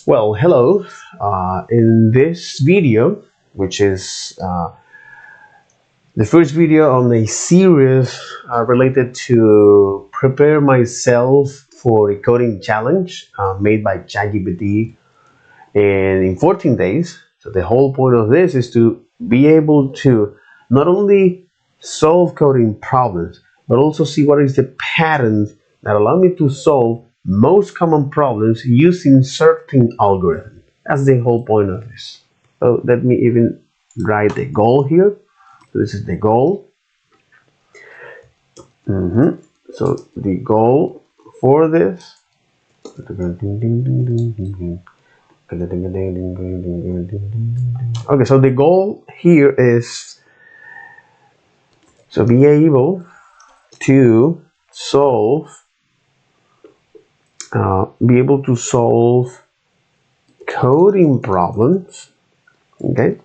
Well, hello. In this video, which is the first video on a series related to prepare myself for a coding challenge made by ChatGPT and in 14 days. So the whole point of this is to be able to not only solve coding problems, but also see what is the patterns that allow me to solve most common problems using certain algorithms. That's the whole point of this. So let me even write the goal here. So this is the goal. So the goal for this. Okay, so the goal here is be able to solve coding problems. Okay,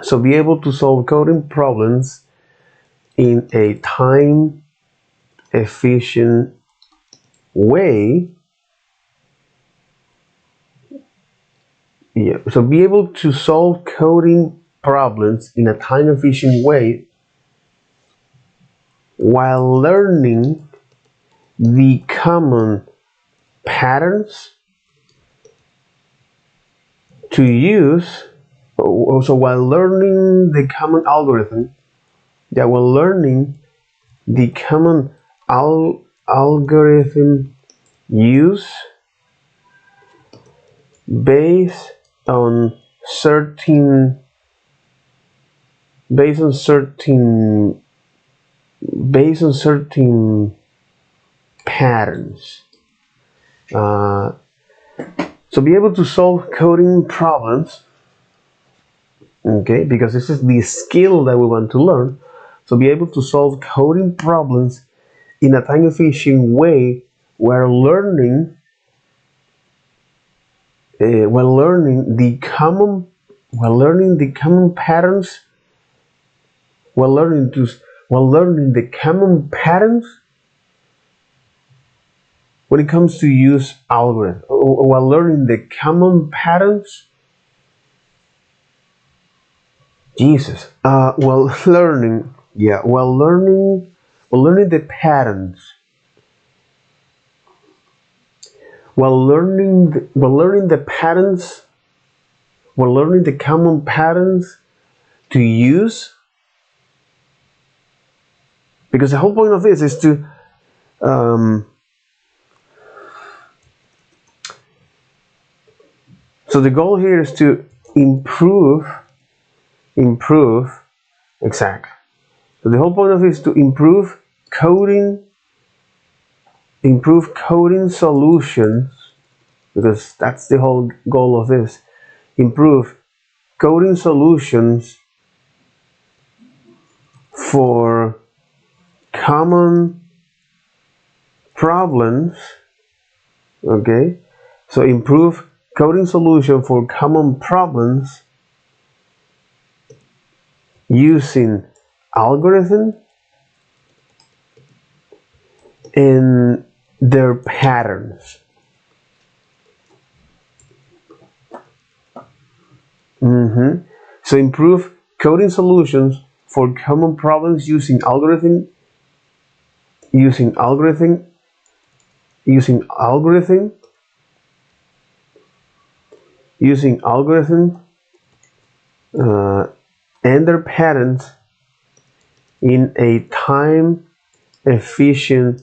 so be able to solve coding problems in a time efficient way. Yeah, so be able to solve coding problems in a time efficient way while learning the common patterns to use. Also, while learning the common algorithm, while learning the common algorithm use based on certain patterns. So be able to solve coding problems, okay, because this is the skill that we want to learn. So be able to solve coding problems in a time efficient way while learning the common patterns, while learning the common patterns when it comes to use algorithms, while learning the common patterns. While learning the patterns, while learning the common patterns to use, because the whole point of this is to so the goal here is to improve. Exactly. So the whole point of it is to improve coding solutions, because that's the whole goal of this. Improve coding solutions for common problems. Okay, so improve coding solution for common problems using algorithm and their patterns. So improve coding solutions for common problems using algorithm and their patterns in a time efficient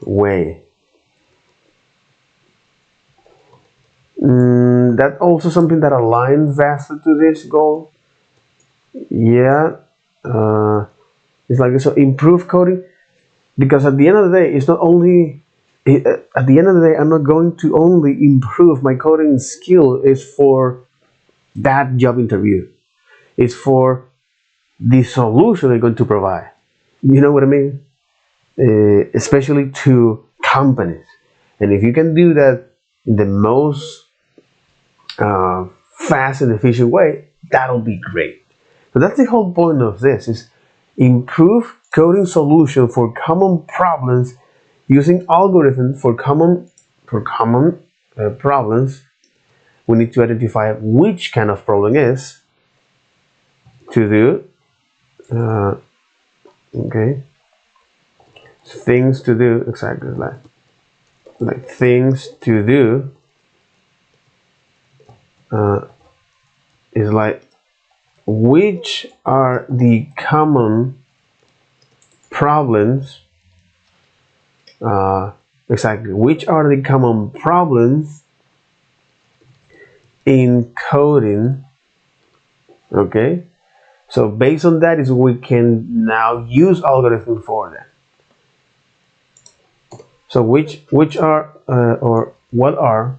way. That also something that aligns vastly to this goal. Yeah, it's like, so improve coding, because at the end of the day, it's not only at the end of the day, I'm not going to only improve my coding skill. It's for that job interview. It's for the solution I'm going to provide. You know what I mean? Especially to companies. And if you can do that in the most fast and efficient way, that'll be great. So that's the whole point of this: is improve coding solution for common problems using algorithms for common common problems, we need to identify which kind of problem is to do. Okay, things to do, exactly like things to do is like which are the common problems, exactly which are the common problems in coding. Okay, so based on that is we can now use algorithm for that. So which are or what are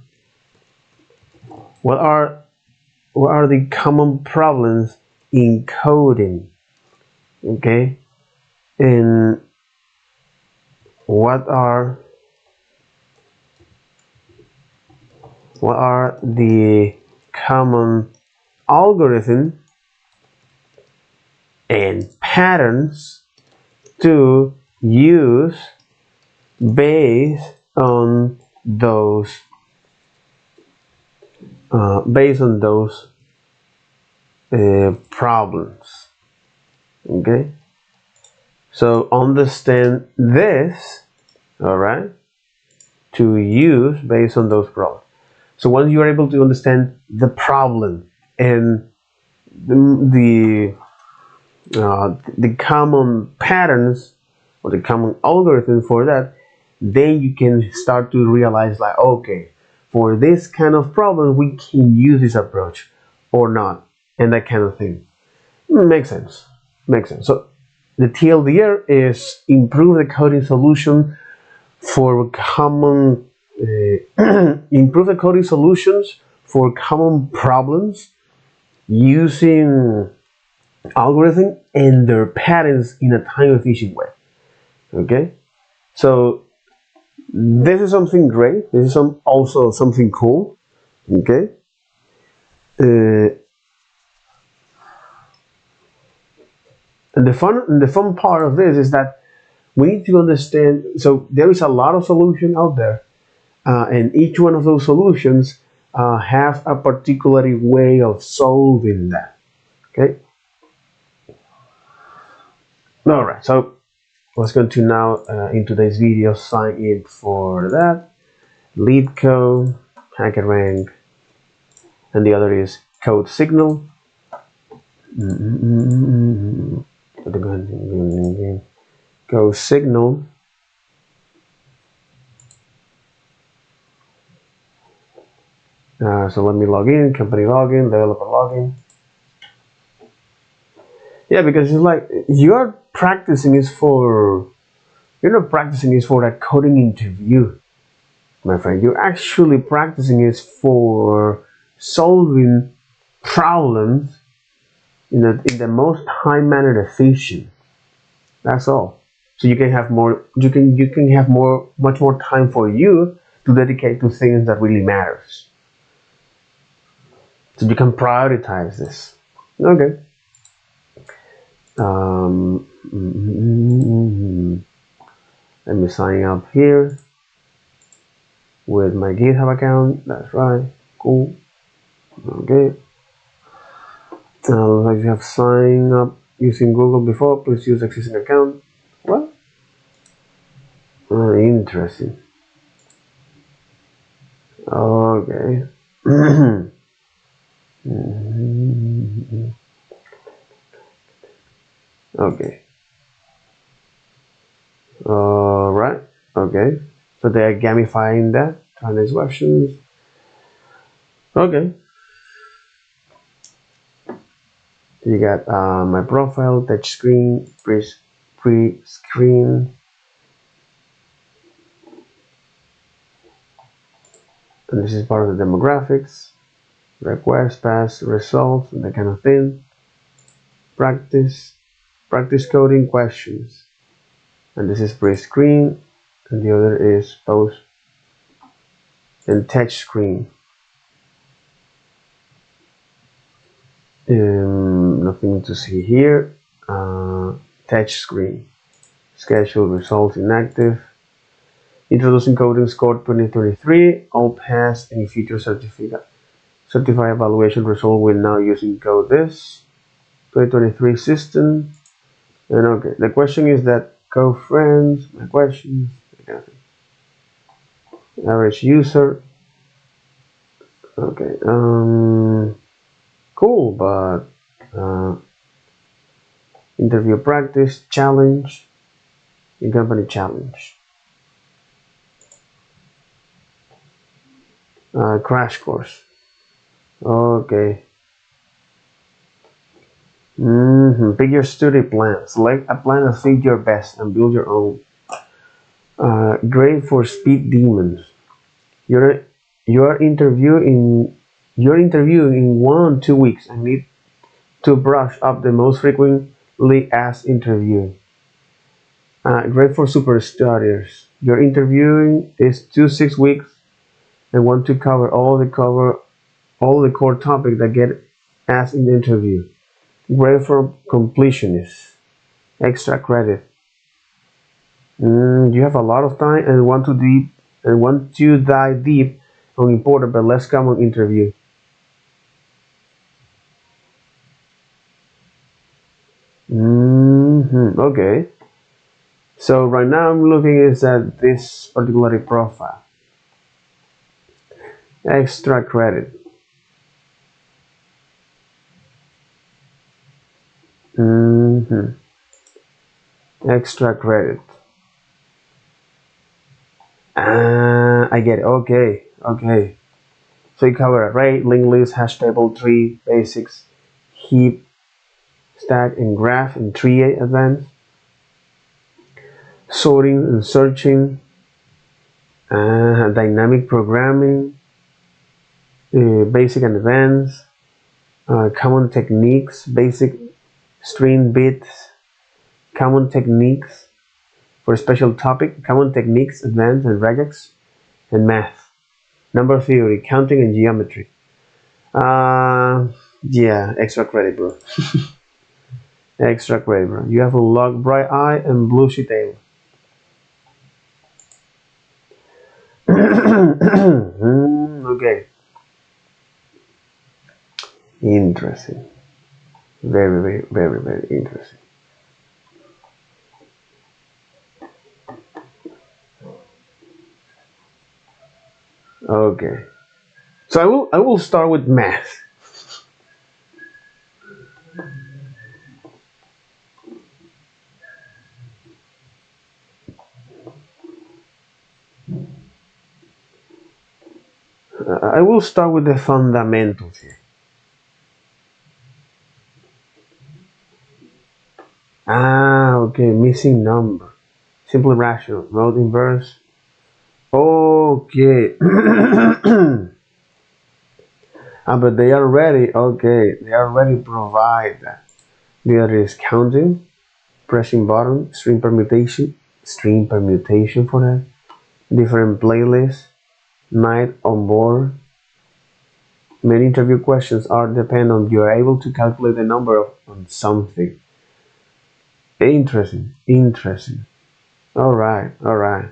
the common problems in coding? Okay, and what are the common algorithm and patterns to use based on those problems. Okay, so understand this, all right, to use based on those problems. So once you are able to understand the problem and the common patterns or the common algorithm for that, then you can start to realize like, okay, for this kind of problem we can use this approach or not, and that kind of thing. Makes sense. So the TLDR is improve the coding solution for common improve the coding solutions for common problems using algorithm and their patterns in a time efficient way. Okay, so this is something great. This is also something cool. Okay, and the fun part of this is that we need to understand. So there is a lot of solution out there, and each one of those solutions have a particular way of solving that. Okay. All right. So let's go to now in today's video sign in for that lead code, HackerRank, and the other is code signal. Go signal. So let me log in, company login, developer login. Yeah, because it's like you're not practicing is for that coding interview, my friend. You're actually practicing is for solving problems in the most time manner efficient. That's all. So you can have more. You can have much more time for you to dedicate to things that really matters. So you can prioritize this. Okay. Let me sign up here with my GitHub account. That's right. Cool. Okay. Like you have signed up using Google before, please use existing account. What? Interesting. Okay. Okay. All right. Okay. So they are gamifying that. Trying these questions. Okay. You got my profile, touch screen, pre-screen, and this is part of the demographics, request, pass, results, and that kind of thing. Practice coding questions, and this is pre-screen, and the other is post and touch screen. Nothing to see here. Touch screen, schedule results inactive. Introducing coding score 2023, all passed and future certified evaluation result will now using code this 2023 system. And okay, the question is that co-friends, my questions, average user. Okay, cool, but interview practice, challenge, and company challenge. Crash course. Okay. Pick your study plan. Select a plan that fits your best and build your own. Grade for speed demons. You're you're interviewing in 1 2 weeks and need to brush up the most frequently asked interview. Grade for super studiers. Your interviewing is 2 6 weeks and want to cover all the core topics that get asked in the interview. Grade for completionists. Extra credit. You have a lot of time and want to dive deep on important but less common interview. Okay. So right now I'm looking is at this particular profile. Extra credit. Extra credit. I get it. Okay. Okay. So you cover array, linked list, hash table, tree, basics, heap, stack, and graph, and tree advanced, sorting and searching, dynamic programming, basic and advanced, common techniques, basic string bits, common techniques for a special topic, common techniques, advanced and regex, and math, number theory, counting, and geometry. Yeah, extra credit, bro. Extra credit, bro. You have unlocked bright eye and blue sheet table. Okay. Interesting. Very, very, very, very interesting. Okay. So I will start with math. I will start with the fundamentals here. Okay, missing number. Simply rational. Mode inverse. Okay. But they already, okay, they already provide that. There is counting, pressing button, string permutation for that, different playlists, night on board. Many interview questions are depend on you are able to calculate the number of on something. Interesting, interesting. All right, all right.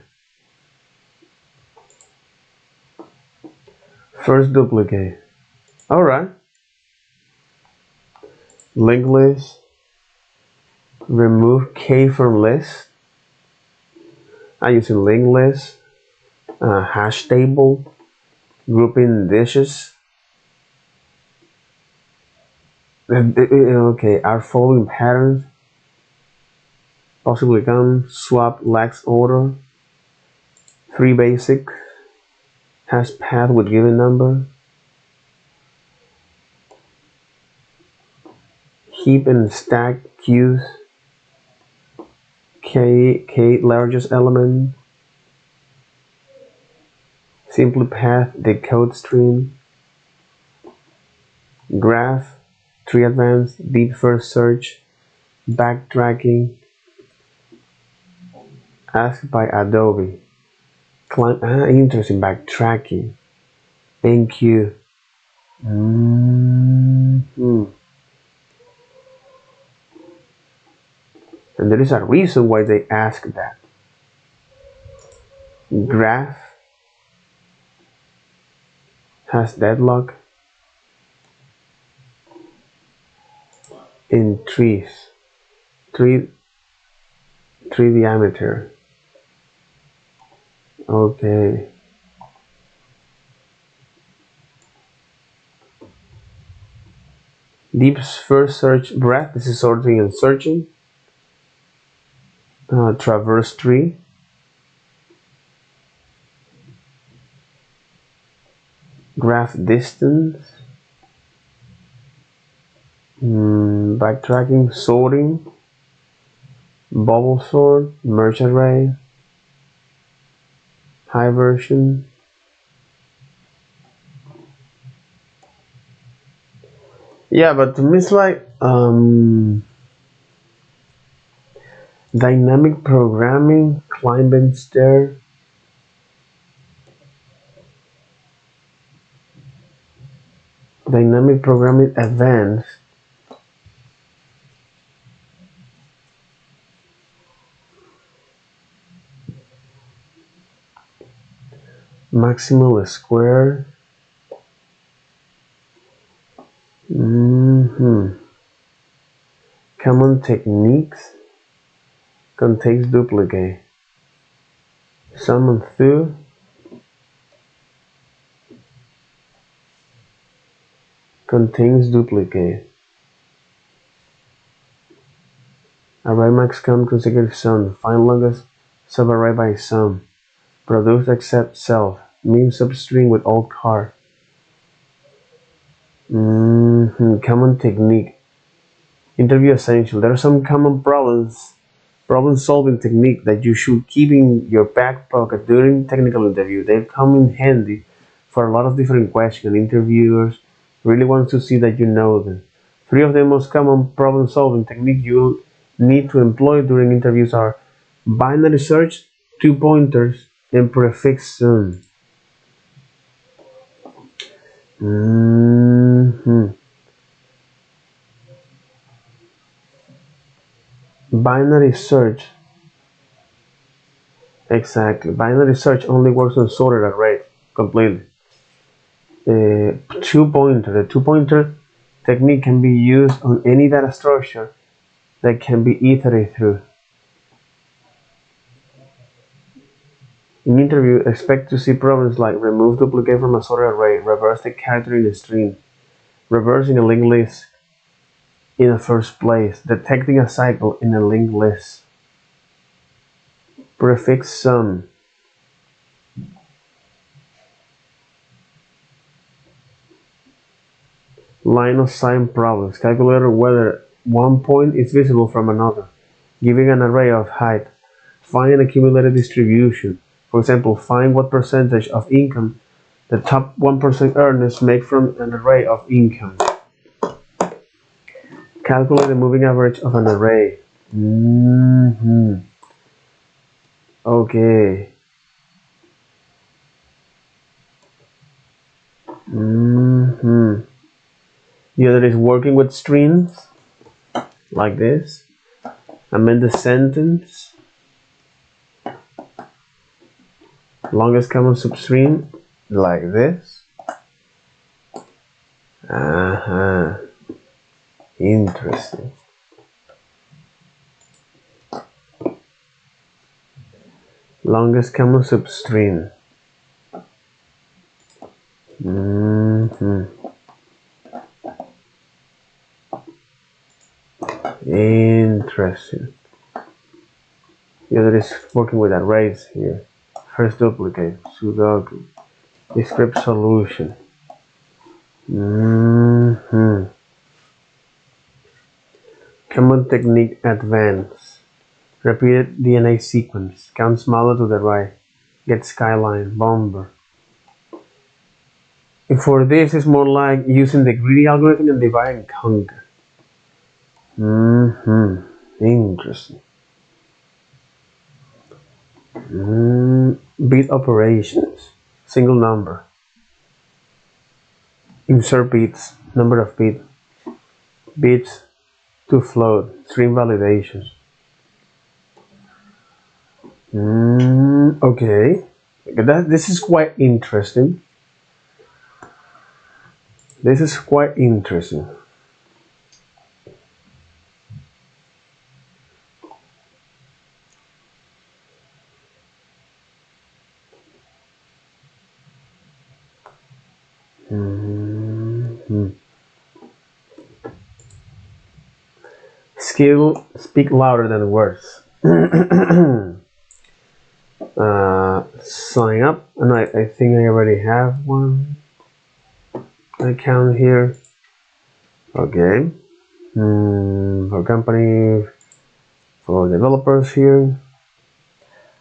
First duplicate. All right. Linked list. Remove K from list. I'm using linked list. Hash table. Grouping dishes. Okay, are following patterns. Possibly can swap lax order. 3 basic. Hash path with given number. Heap and stack queues. K largest element. Simply path decode stream. Graph. Tree advanced. Deep first search. Backtracking. Asked by Adobe. Interesting. Backtracking. Thank you. And there is a reason why they ask that. Graph has deadlock in trees. Tree diameter. Okay. Deep first search breadth. This is sorting and searching. Traverse tree. Graph distance. Backtracking, sorting, bubble sort, merge array, high version. Yeah, but to me it's like dynamic programming, climb and stair. Dynamic programming advanced. Maximal square. Common techniques. Contains duplicate. Summon through. Contains duplicate. Array max count consecutive sum. Find longest subarray by sum. Produce except self. Mean substring with alt card. Common technique. Interview essential. There are some common problem solving technique that you should keep in your back pocket during technical interview. They come in handy for a lot of different questions. Interviewers really want to see that you know them. 3 of the most common problem solving techniques you'll need to employ during interviews are binary search, 2 pointers, and prefix sum. Binary search. Exactly. Binary search only works on sorted arrays completely. 2-pointer. The 2-pointer technique can be used on any data structure that can be iterated through. In interview, expect to see problems like remove duplicate from a sorted array, reverse the character in a string, reversing a linked list in the first place, detecting a cycle in a linked list. Prefix sum. Line of sight problems. Calculate whether one point is visible from another, giving an array of height. Find an accumulated distribution. For example, find what percentage of income the top 1% earners make from an array of income. Calculate the moving average of an array. Okay. The other is working with strings, like this. Amend the sentence. Longest common substring, like this. Interesting. Longest common substring. Interesting. The other is working with arrays here. First duplicate, Sudoku. Script solution. Common technique advanced. Repeated DNA sequence. Count smaller to the right. Get skyline. Bomber. And for this, it's more like using the greedy algorithm and divide and conquer. Interesting. Bit operations. Single number. Insert bits. Number of bits. Bits to float. String validations. Okay. This is quite interesting. This is quite interesting. Skill speak louder than words. Sign up, and I think I already have one account here. Okay. For company, for developers here.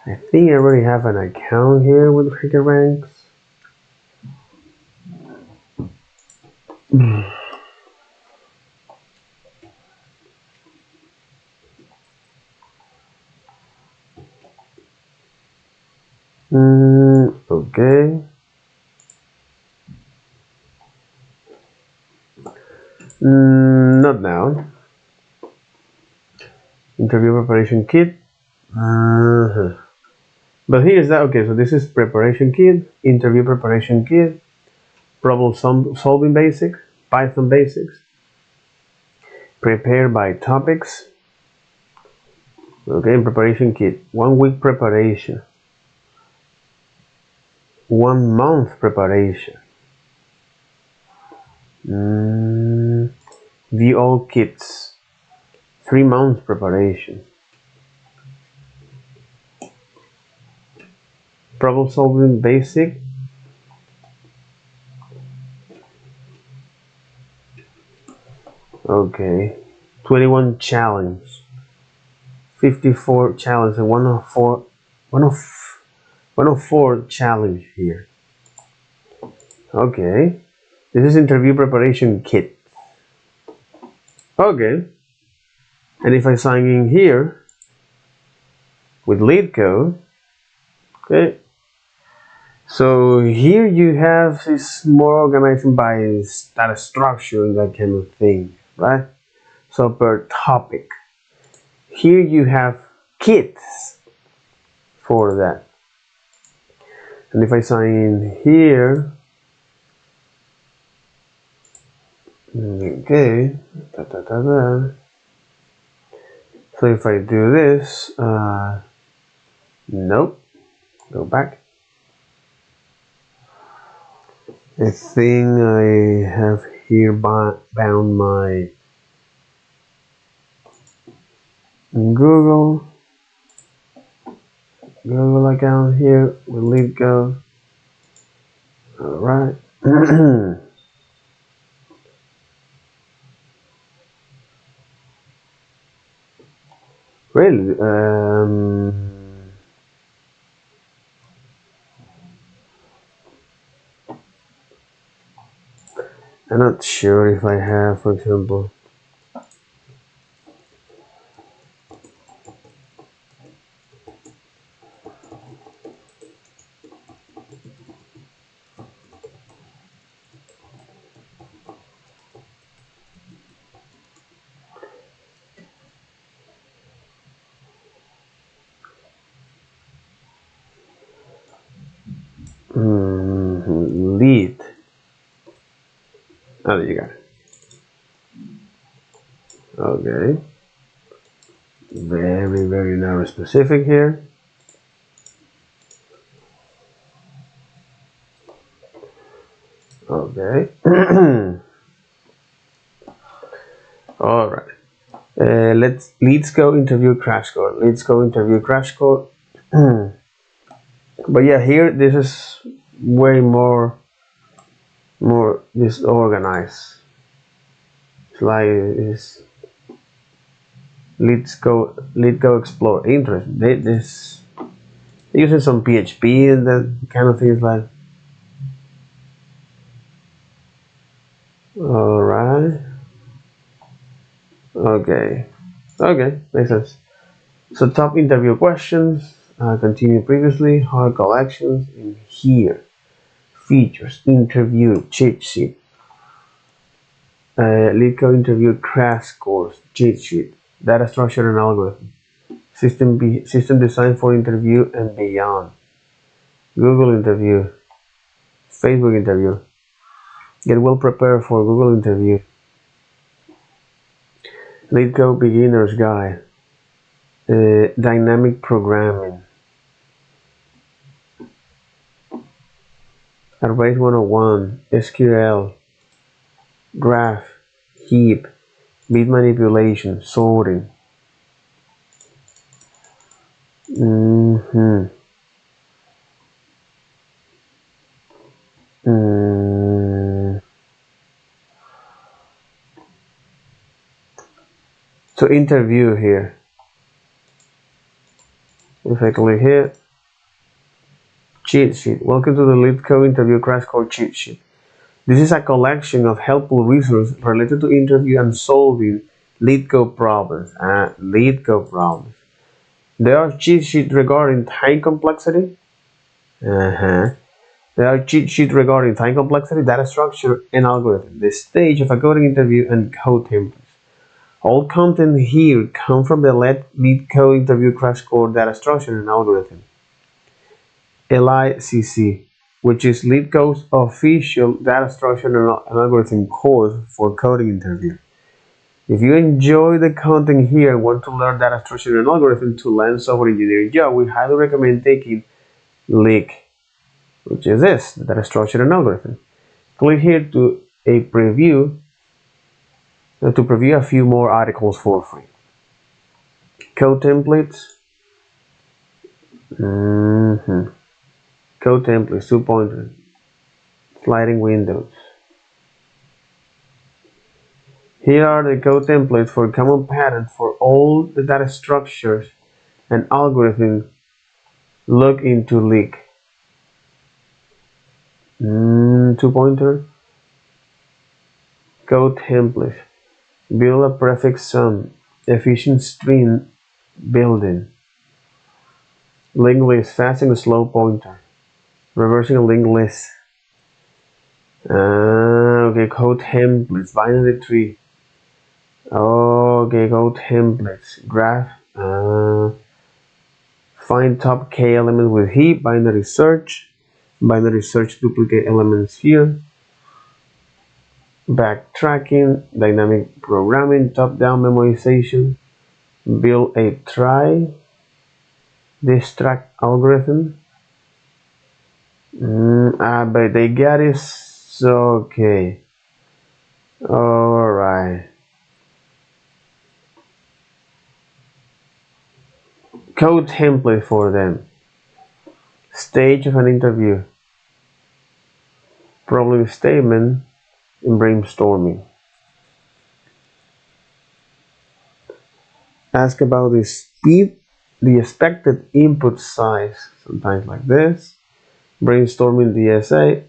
I think I already have an account here with HackerRanks. Okay. Not now. Interview preparation kit. But here's that. Okay, so this is preparation kit, interview preparation kit, problem solving basics, Python basics, prepare by topics. Okay, preparation kit, 1 week preparation, 1 month preparation. View all kits, 3 months preparation. Problem solving basic. Okay, 21 challenge, 54 challenge, and 104 challenge here. Okay, this is interview preparation kit. Okay, and if I sign in here with lead code, okay, so here you have this more organized by data structure and that kind of thing, right? So per topic, here you have kits for that. And if I sign in here, okay, so if I do this, nope, go back. I think I have here bound my Google account here with lead go. All right. Really? I'm not sure if I have, for example. Lead. Oh, there you got it. Okay. Very, very narrow specific here. Okay. All right. Let's go interview crash course. Let's go interview crash course. But yeah, here this is way more disorganized. It's like it's let's go explore. Interesting. They're using some PHP and that kind of things like. All right. Okay. Okay, makes sense. So top interview questions. Continue previously. Hard call actions in here. Features. Interview cheat sheet. Lead code interview crash course cheat sheet. Data structure and algorithm. System design for interview and beyond. Google interview, Facebook interview. Get well prepared for Google interview. LeetCode beginner's guide. Dynamic programming. Arrays 101, SQL, graph, heap, bit manipulation, sorting. Mm-hmm. So interview here. If I click here, cheat sheet. Welcome to the LeetCode interview crash course cheat sheet. This is a collection of helpful resources related to interview and solving LeetCode problems. LeetCode problems. There are cheat sheets regarding time complexity. There are cheat sheets regarding time complexity, data structure, and algorithm. The stage of a coding interview and code templates. All content here come from the LeetCode interview crash course data structure and algorithm. LICC, which is LeetCode's official data structure and algorithm course for coding interview. If you enjoy the content here and want to learn data structure and algorithm to land software engineering job, we highly recommend taking LEAK, which is this, the data structure and algorithm. Click here to preview a few more articles for free. Code templates. Code templates, 2-pointer, sliding windows. Here are the code templates for common patterns for all the data structures and algorithms. Look into LEAK. 2-pointer. Code template. Build a prefix sum. Efficient string building. Linked list. Fast and slow pointer. Reversing a linked list. Okay, code templates. Binary tree. Okay, code templates. Graph. Find top k element with heap. Binary search. Binary search duplicate elements here. Backtracking, dynamic programming, top-down memorization, build a distract algorithm. But they got it. Okay. Alright. Code template for them. Stage of an interview. Problem statement and brainstorming. Ask about the speed, the expected input size, sometimes like this. Brainstorming the essay,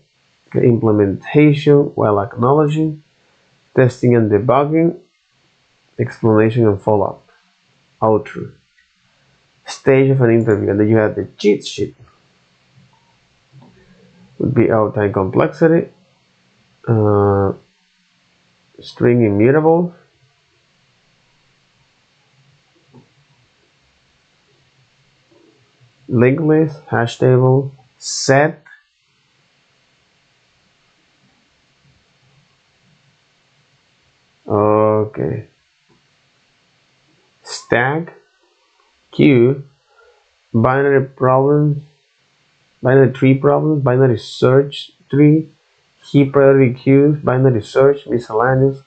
implementation while acknowledging, testing and debugging, explanation and follow-up, outro. Stage of an interview, and then you have the cheat sheet. Would be our time complexity, string immutable, linked list, hash table, set, okay, stack, queue, binary problems, binary tree problems, binary search tree, heap priority queues, binary search, miscellaneous,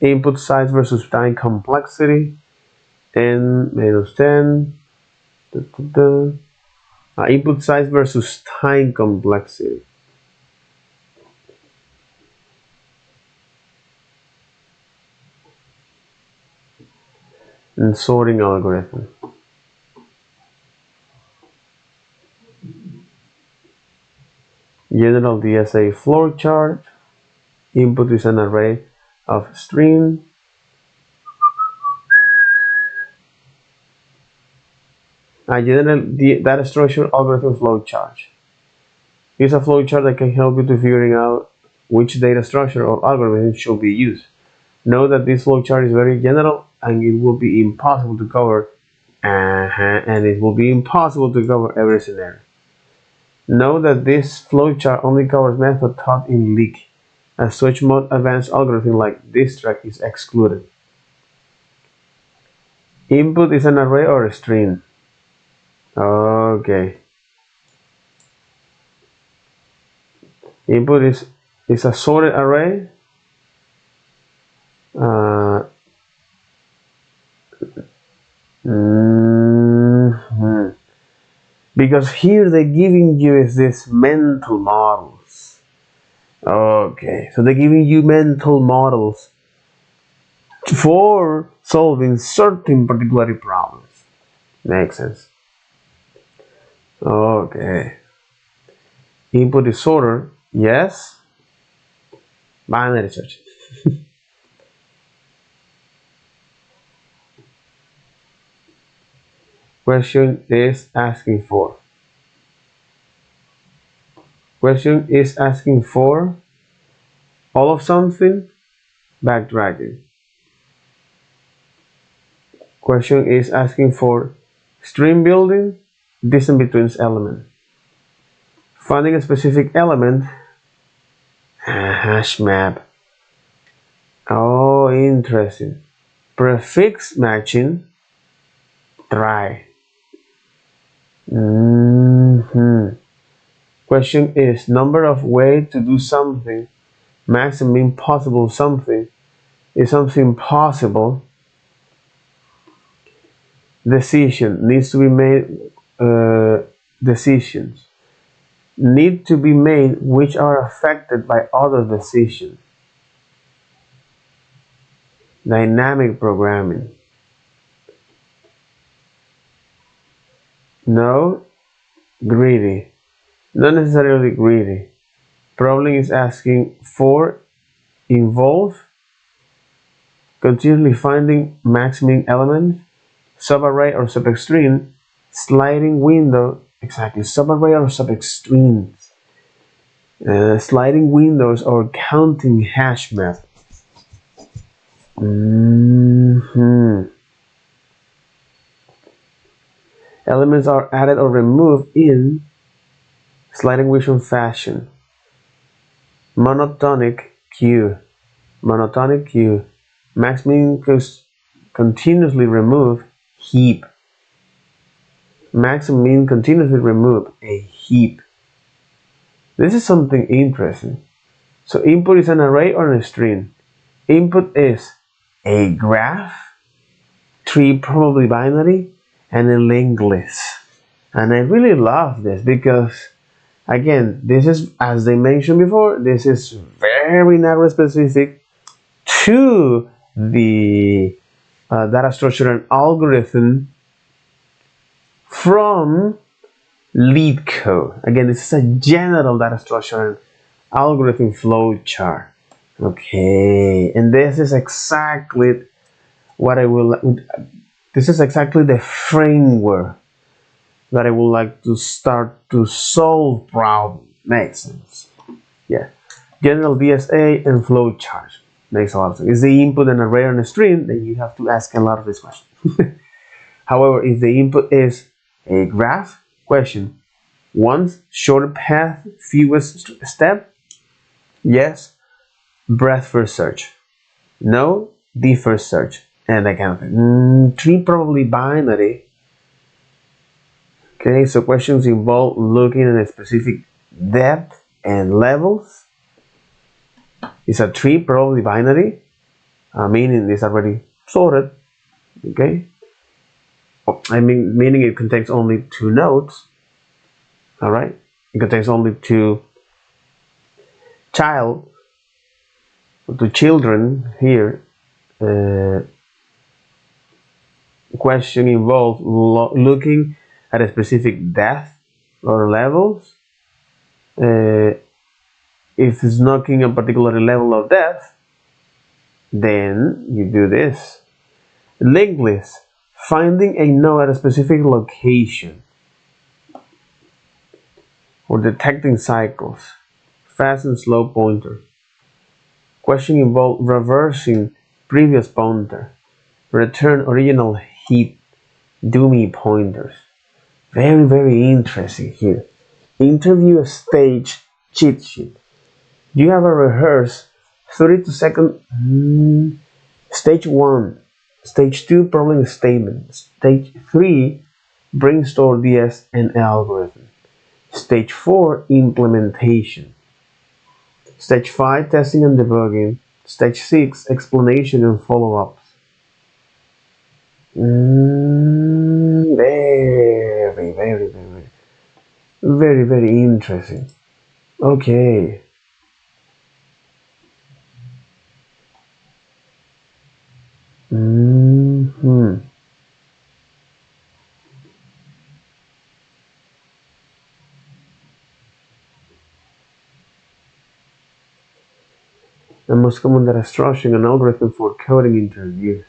input size versus time complexity, n-10, input size versus time complexity. And sorting algorithm. General DSA flowchart. Input is an array of string. A general data structure algorithm flowchart. It's a flowchart that can help you to figuring out which data structure or algorithm should be used. Note that this flowchart is very general and it will be impossible to cover every scenario. Note that this flowchart only covers method taught in LEAK. As such, more advanced algorithm like this track is excluded. Input is an array or a string. Okay. Input is a sorted array. Because here they're giving you is this mental models. Okay, so they're giving you mental models for solving certain particular problems. Makes sense. Okay. Input disorder, yes. Binary search. Question is asking for. Question is asking for all of something, backtracking. Question is asking for string building, distance between elements. Finding a specific element, hash map. Oh, interesting. Prefix matching, try. Question is number of ways to do something, maximum possible something. Is something possible? Decision needs to be made. Decisions need to be made which are affected by other decisions. Dynamic programming. No, greedy. Not necessarily greedy. Problem is asking for, involve, continually finding maximum element, subarray or subextreme, sliding window, exactly, subarray or subextremes, sliding windows or counting hash map. Elements are added or removed in sliding window fashion. Monotonic queue. Monotonic queue. Maximum continuously remove heap. Maximum continuously remove a heap. This is something interesting. So input is an array or a string. Input is a graph, 3 probably binary, and a linked list. And I really love this because, again, this is, as they mentioned before, this is very narrow specific to the data structure and algorithm from lead code. Again, this is a general data structure and algorithm flow chart. Okay, and this is exactly what I will. This is exactly the framework that I would like to start to solve problems. Makes sense. Yeah, general DSA and flow chart makes a lot of sense. Is the input an array or a string? Then you have to ask a lot of these questions. However, if the input is a graph, question: one short path, fewest step? Yes, breadth first search. No, the first search. And that kind of thing. 3 probably binary. Okay, so questions involve looking at a specific depth and levels. It's a 3 probably binary, meaning it's already sorted. Okay, I mean, meaning it contains only 2 nodes. All right, it contains only 2 children here. Question involves looking at a specific depth or levels. If it's knocking a particular level of depth, then you do this. Linked list, finding a node at a specific location or detecting cycles. Fast and slow pointer. Question involves reversing previous pointer. Return original heap dummy pointers. Very, very interesting here. Interview stage cheat sheet. You have a rehearse 32 second stage 1, stage 2 problem statement, stage 3 brainstorm DS and algorithm, stage 4 implementation, stage 5 testing and debugging, stage 6 explanation and follow-ups. Very interesting. Okay. Hmm. The most common data structuring and algorithm for coding interviews.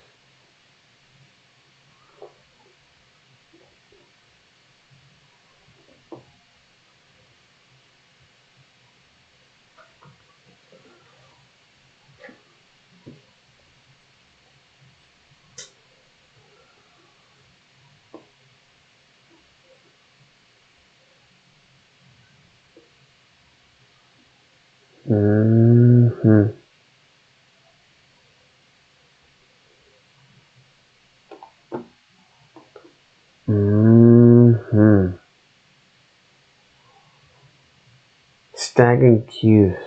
Hmm. Hmm. Stacking queues.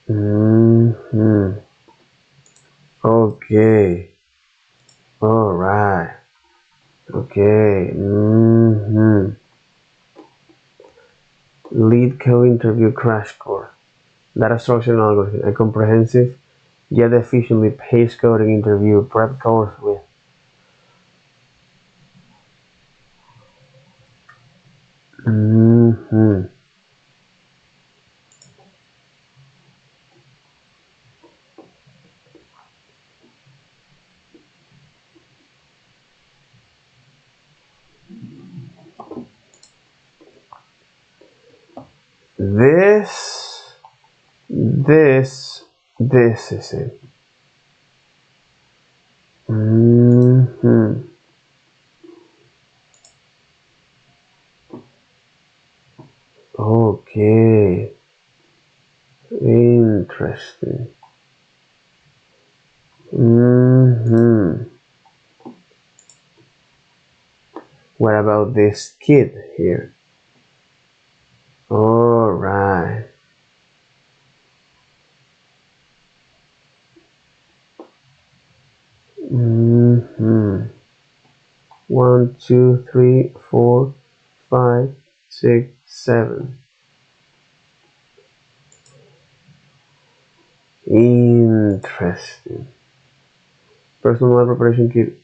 Hmm. Okay. All right. Okay. Lead code interview crash course. Data structure and algorithm. A comprehensive yet efficiently paced coding interview prep course with. Hmm. This, this is it. Hmm. Okay. Interesting. Hmm. What about this kid here? All right. Hmm. 1, 2, 3, 4, 5, 6, 7. Interesting. Personal life preparation kit.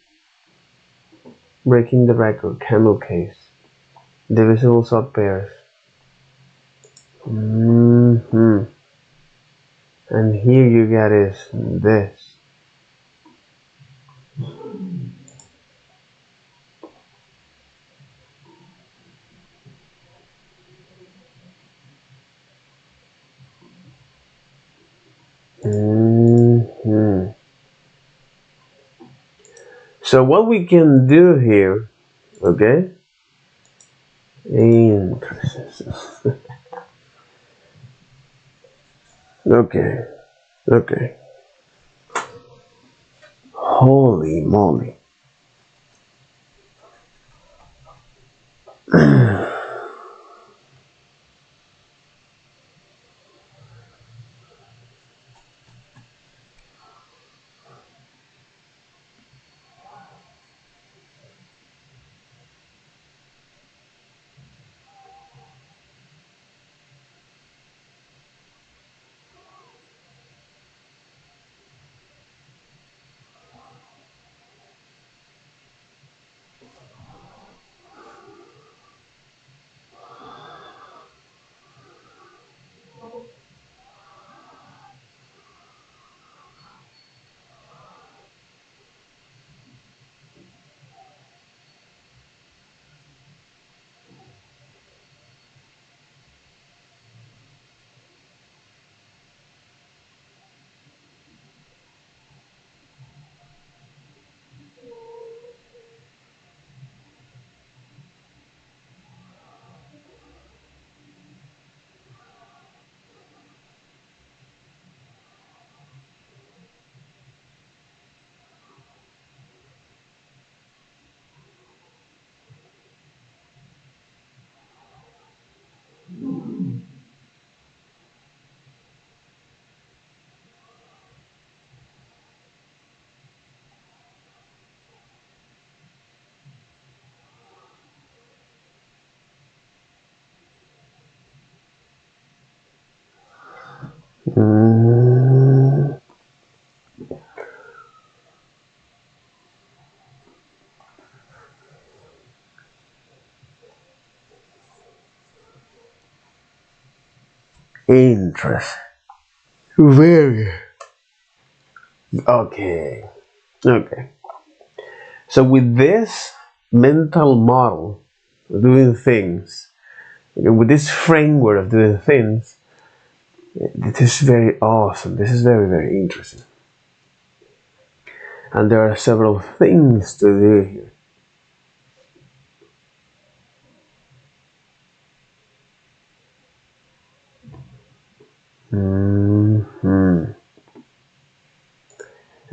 Breaking the record. Camel case. Divisible sub pairs. Hmm. And here you get is this. Hmm. So what we can do here, okay? Interesting. Okay. Okay. Holy moly. Interest. Very. Okay. Okay. So with this mental model of doing things, with this framework of doing things, this is very awesome. This is very, very interesting. And there are several things to do here.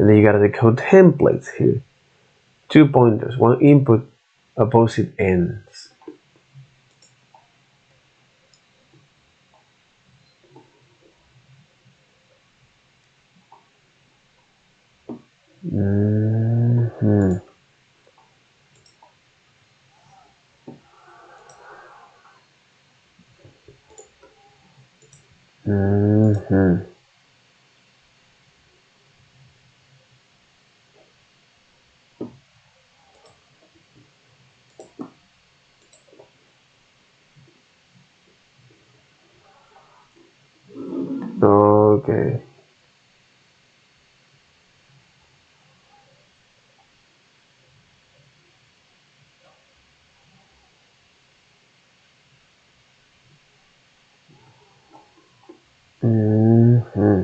And then you got the code templates here. 2 pointers, one input, opposite ends. Mm-hmm. Mm-hmm. Okay. Mm-hmm.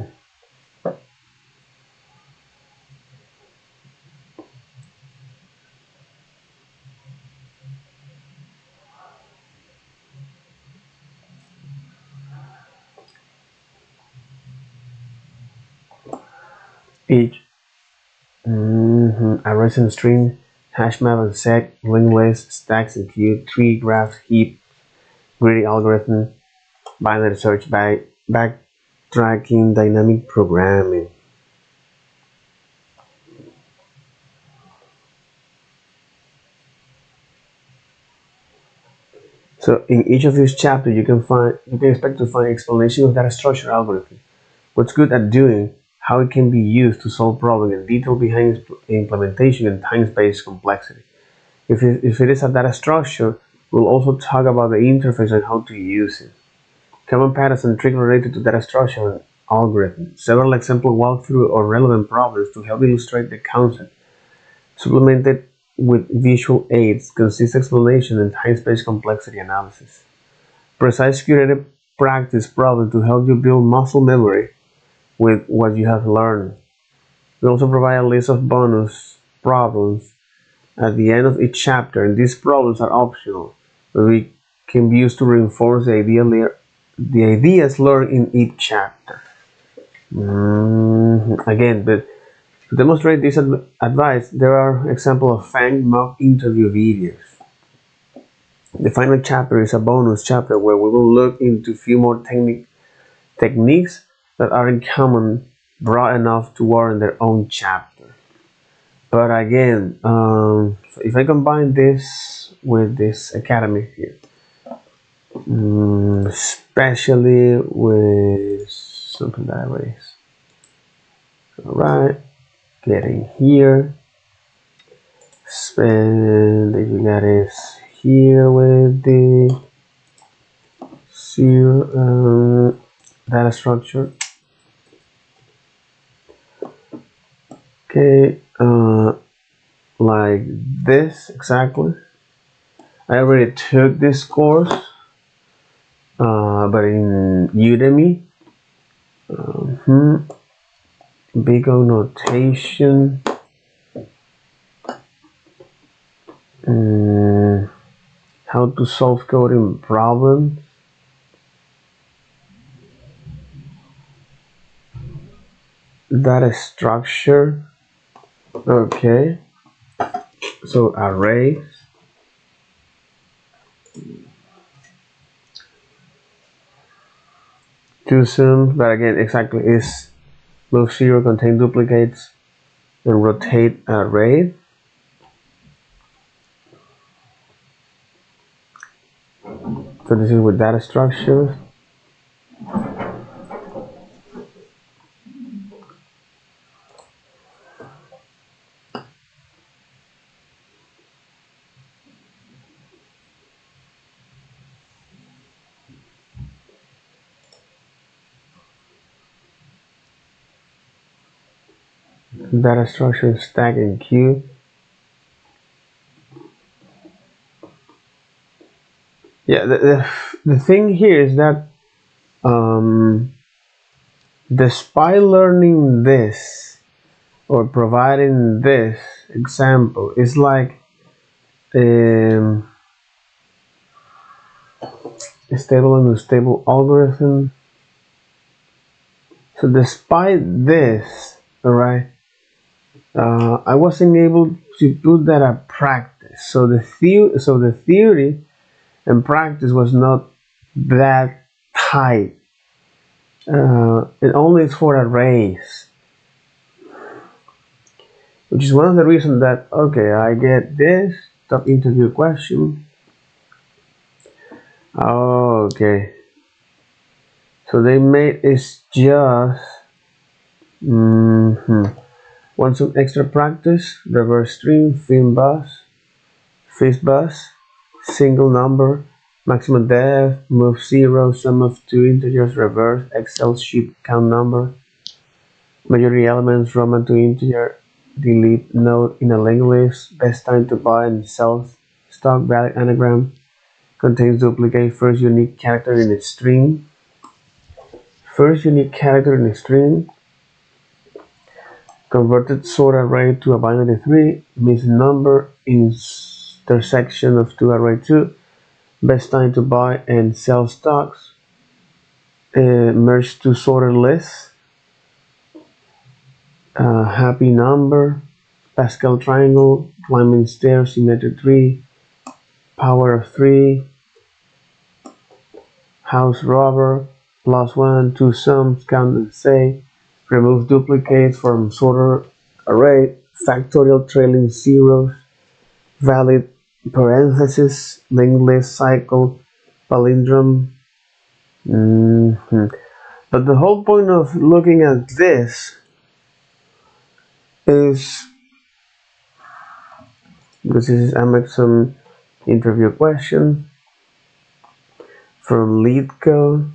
Each arrays and string, hash map and sec, linked list, stacks and queue, tree, graph, heap, greedy algorithm, binary search, backtracking, dynamic programming. So in each of these chapters, you can expect to find explanation of data structure algorithm, what's good at doing, how it can be used to solve problems, and detail behind its implementation and time-based complexity. If it is a data structure, we'll also talk about the interface and how to use it. Common patterns and tricks related to data structure and algorithm. Several example walkthrough or relevant problems to help illustrate the concept. Supplemented with visual aids, consistent explanation, and time-space complexity analysis. Precise curated practice problems to help you build muscle memory with what you have learned. We also provide a list of bonus problems at the end of each chapter, and these problems are optional, but we can be used to reinforce the ideas learned in each chapter. Again, but to demonstrate this advice, there are examples of FANG mock interview videos. The final chapter is a bonus chapter where we will look into a few more techniques that aren't common, broad enough to warrant their own chapter. But again, if I combine this with this academy here, especially with something that I raised. Alright, getting here. Spend if you got is here with the zero data structure. Okay, like this exactly. I already took this course, but in Udemy. Big O notation. How to solve coding problems. Data structure. Okay. So arrays. Too soon, but again, exactly is move zero, contain duplicates, and rotate array. So this is with data structures. Data structure stack and queue. Yeah, the thing here is that despite learning this or providing this example, it's like um, a stable and unstable algorithm. So despite this, all right, I wasn't able to put that at practice. So the theory and practice was not that tight. It only is for arrays, which is one of the reasons that okay, I get this top interview question. Oh, okay, so they made it's just want some extra practice. Reverse string, fin bus, face bus, single number, maximum depth, move zero, sum of two integers, reverse, Excel sheet count number, majority elements, Roman to integer, delete node in a linked list, best time to buy and sell stock, valid anagram, contains duplicate, first unique character in a string, first unique character in a string, converted sort array to a binary 3, missing number, intersection of two array 2, best time to buy and sell stocks, merge two sorted lists, happy number, Pascal triangle, climbing stairs, symmetric tree, power of 3, house robber, plus 1, two sums, count and say, remove duplicates from sorted array, factorial trailing zeros, valid parenthesis, linked list cycle, palindrome. But the whole point of looking at this is because this is Amazon interview question from LeadCode.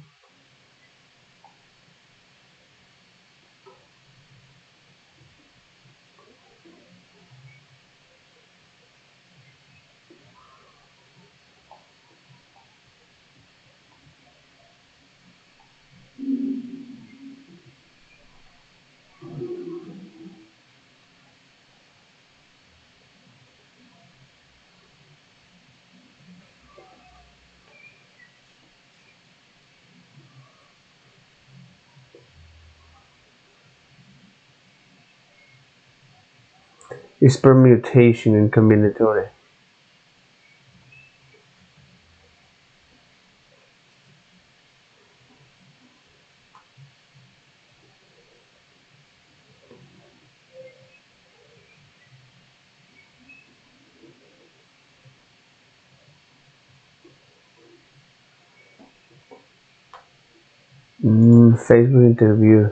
Is permutation and combinatorial. Facebook interview.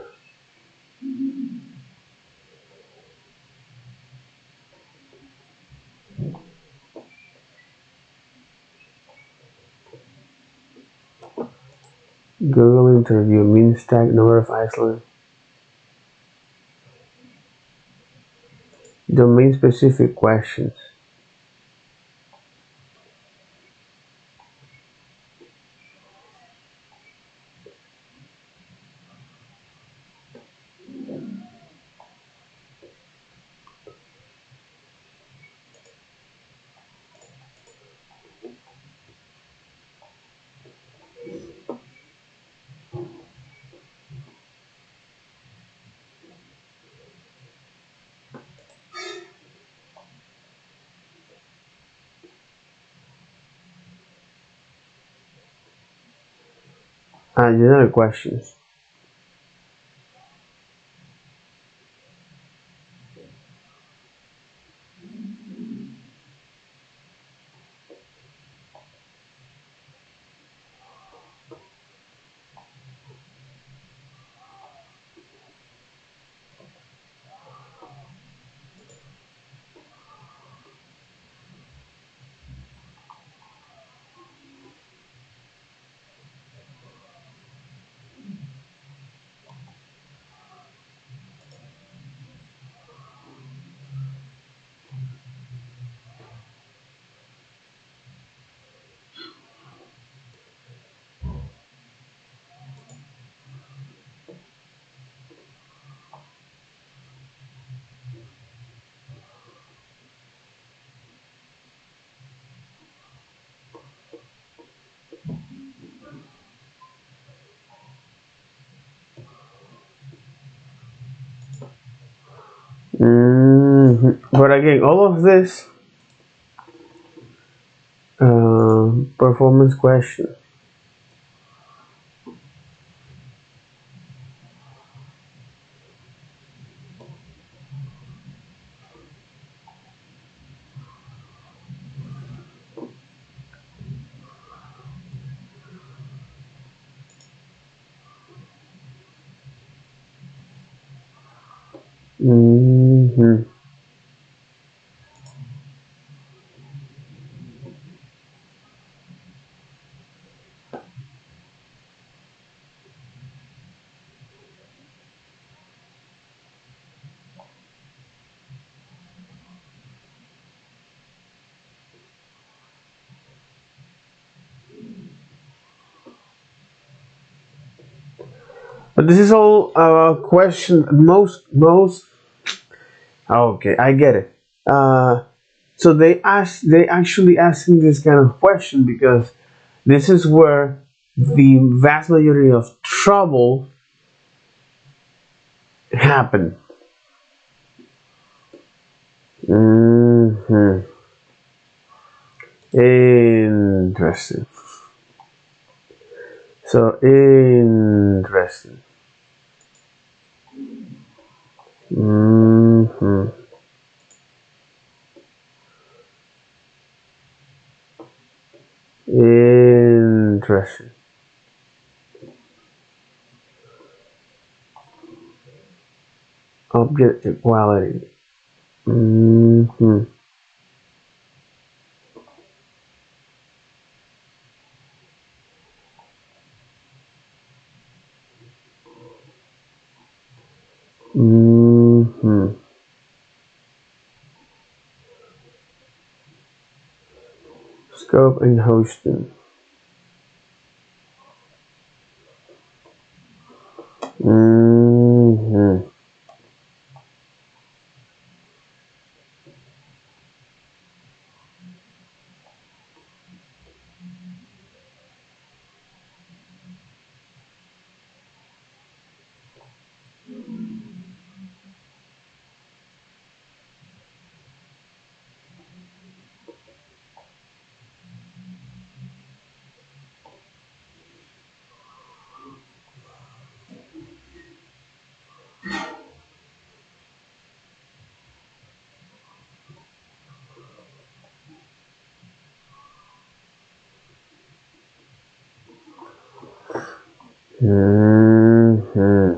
Google interview. Mean stack number of Iceland. Domain specific questions. General questions. But again, all of this performance question. But this is all question. Most. Okay, I get it. So they actually asking this kind of question because this is where the vast majority of trouble happen. hmm Interesting. So interesting. hmm Interesting. Object equality. hmm hmm Scope and hosting. hmm hmm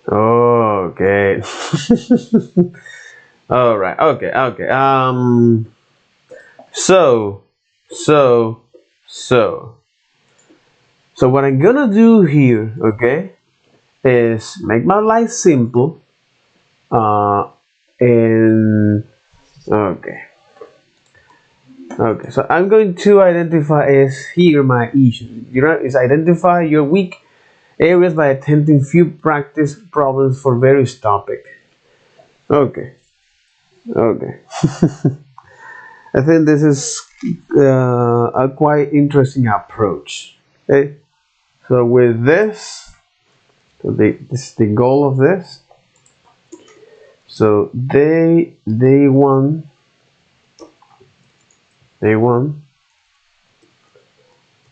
Okay. All right. Okay. Okay. So, so, so, so what I'm gonna do here, okay, is make my life simple. Uh, and okay, okay. So I'm going to identify as here my issue. You know, is identify your weak areas by attempting few practice problems for various topic. Okay. Okay. I think this is a quite interesting approach. Okay. So with this, this is the goal of this. So day one, day 1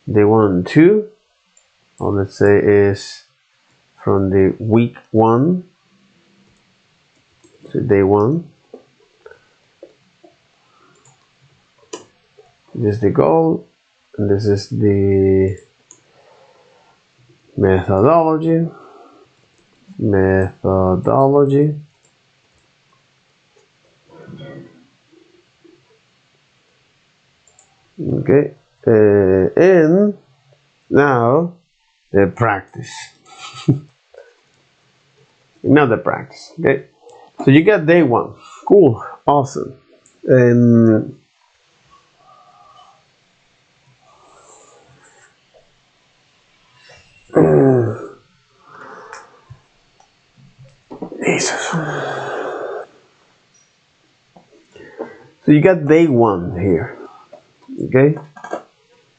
and 2, or let's say is from the week 1 to day 1. This is the goal, and this is the methodology. Methodology. Okay, and now the practice. Now the practice. Okay, so you got day 1. Cool, awesome, and Jesus. So you got day 1 here. Okay,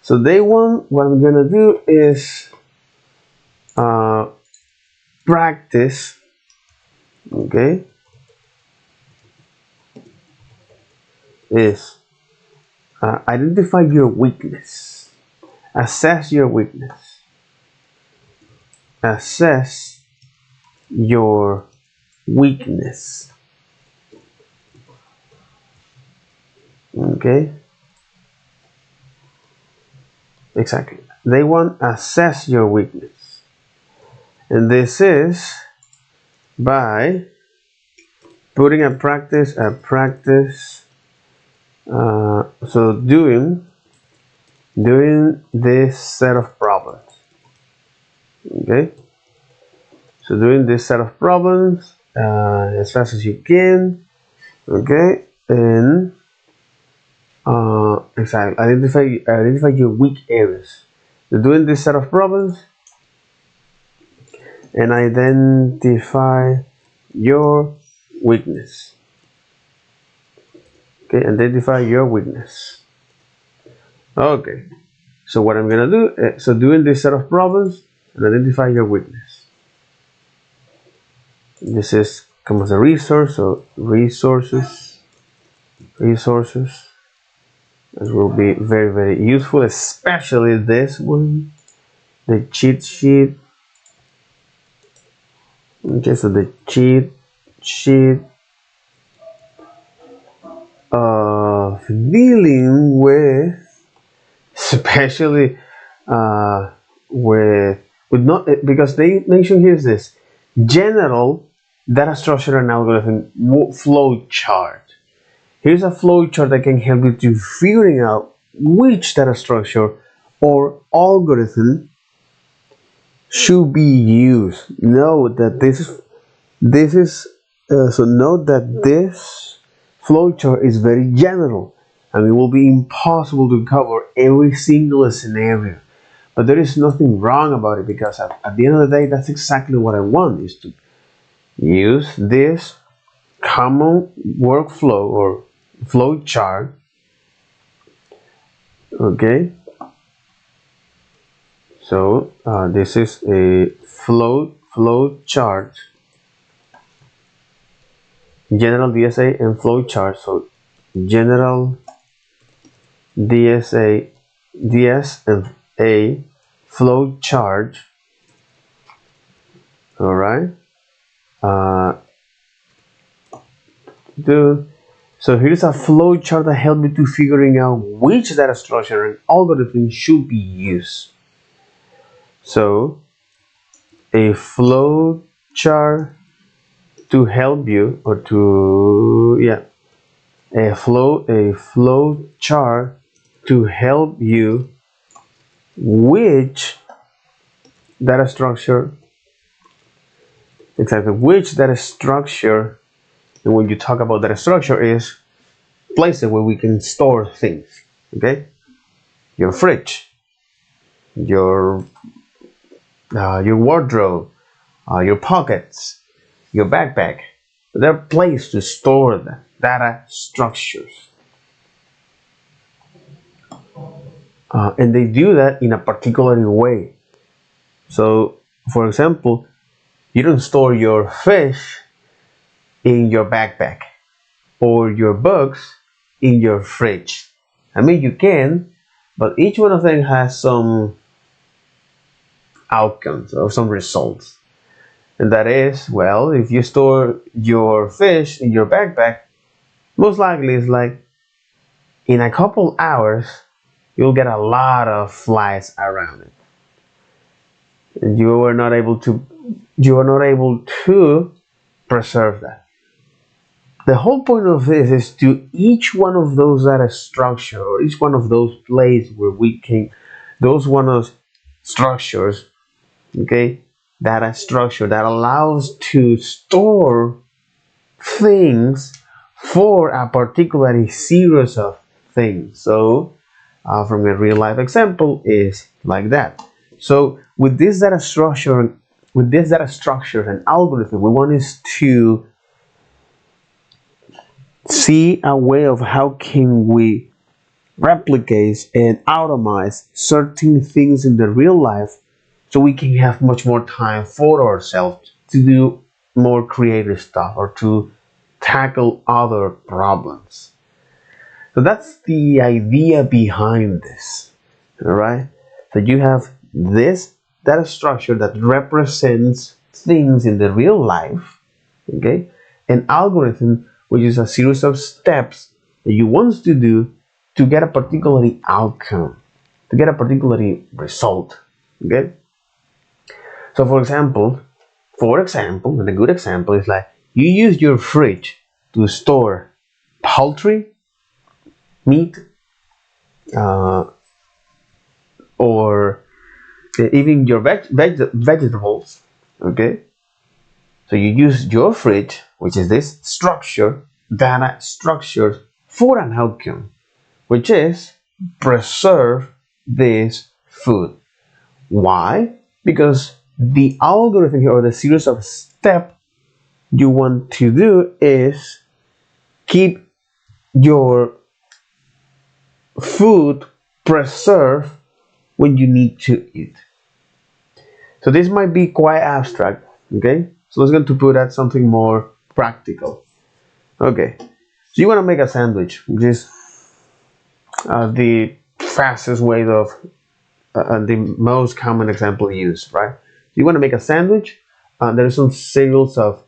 So day one, what I'm gonna do is practice. Okay, is identify your weakness, assess your weakness, assess your weakness. Okay, exactly. They want assess your weakness, and this is by putting a practice, so doing this set of problems. Okay, so doing this set of problems as fast as you can. Okay, and exactly, identify your weak areas. So doing this set of problems and identify your weakness. Okay, identify your weakness. Okay, so what I'm gonna do, so doing this set of problems and identify your weakness. This is come as a resource, so resources. This will be very, very useful, especially this one, the cheat sheet. Okay, so the cheat sheet of dealing with, especially with not, because they mention here is this general data structure and algorithm flow chart. Here's a flow chart that can help you to figuring out which data structure or algorithm should be used. Note that this is so note that this flowchart is very general and it will be impossible to cover every single scenario. But there is nothing wrong about it because at the end of the day, that's exactly what I want, is to use this common workflow or flow chart. Okay, so this is a flow chart, general DSA and flow chart. So general DS and a flow chart. All right. Uh, so here's a flow chart that helps you to figuring out which data structure and algorithm should be used. So a flow chart to help you, or to a flow chart to help you which data structure, exactly which data structure. And when you talk about data structure, is places where we can store things. Okay, your fridge, your wardrobe, your pockets, your backpack. They're places to store the data structures, and they do that in a particular way. So, for example, you don't store your fish in your backpack or your books in your fridge. I mean, you can, but each one of them has some outcomes or some results. And that is, well, if you store your fish in your backpack, most likely it's like in a couple hours, you'll get a lot of flies around it. And you are not able to preserve that. The whole point of this is to each one of those data structure, or each one of those places where we can, those one of structures, okay, data structure that allows to store things for a particular series of things. So from a real life example is like that. So with this data structure and algorithm, we want is to see a way of how can we replicates and automize certain things in the real life so we can have much more time for ourselves to do more creative stuff or to tackle other problems. So that's the idea behind this. All right. So you have this data structure that represents things in the real life. Okay. An algorithm, which is a series of steps that you want to do to get a particular outcome, to get a particular result. Okay. So for example, and a good example is like you use your fridge to store poultry, meat, uh, or even your vegetables. Okay, so you use your fridge, which is this structure, data structure, for an outcome, which is preserve this food. Why? Because the algorithm here, or the series of steps you want to do, is keep your food preserved when you need to eat. So this might be quite abstract, okay? So let's go to put at something more practical. Okay, so you want to make a sandwich, which is the fastest way of the most common example used, right? You want to make a sandwich. There are some series of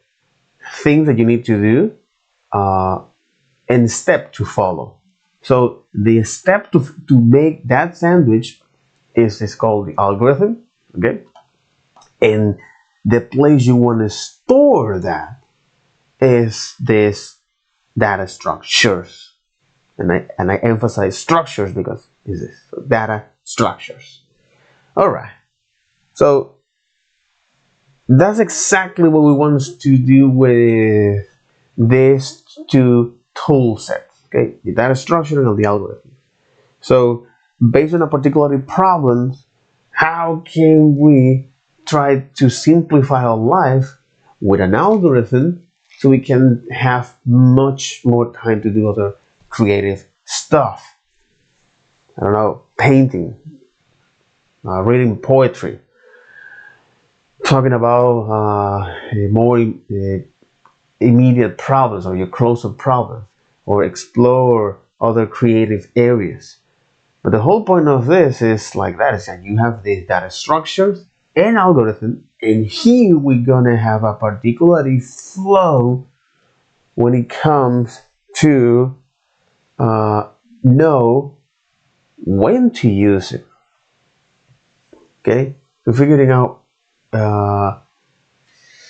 things that you need to do and step to follow. So the step to make that sandwich is called the algorithm, okay? And the place you want to store that is this data structures. And I emphasize structures because is this so data structures. All right. So that's exactly what we want to do with these two tool sets. Okay, the data structure and the algorithm. So based on a particular problem, how can we try to simplify our life with an algorithm so we can have much more time to do other creative stuff? I don't know, painting, reading poetry, talking about more immediate problems or your close-up problems, or explore other creative areas. But the whole point of this is like that, is that you have these data structures and algorithm, and here we're gonna have a particular flow when it comes to know when to use it. Okay, so figuring out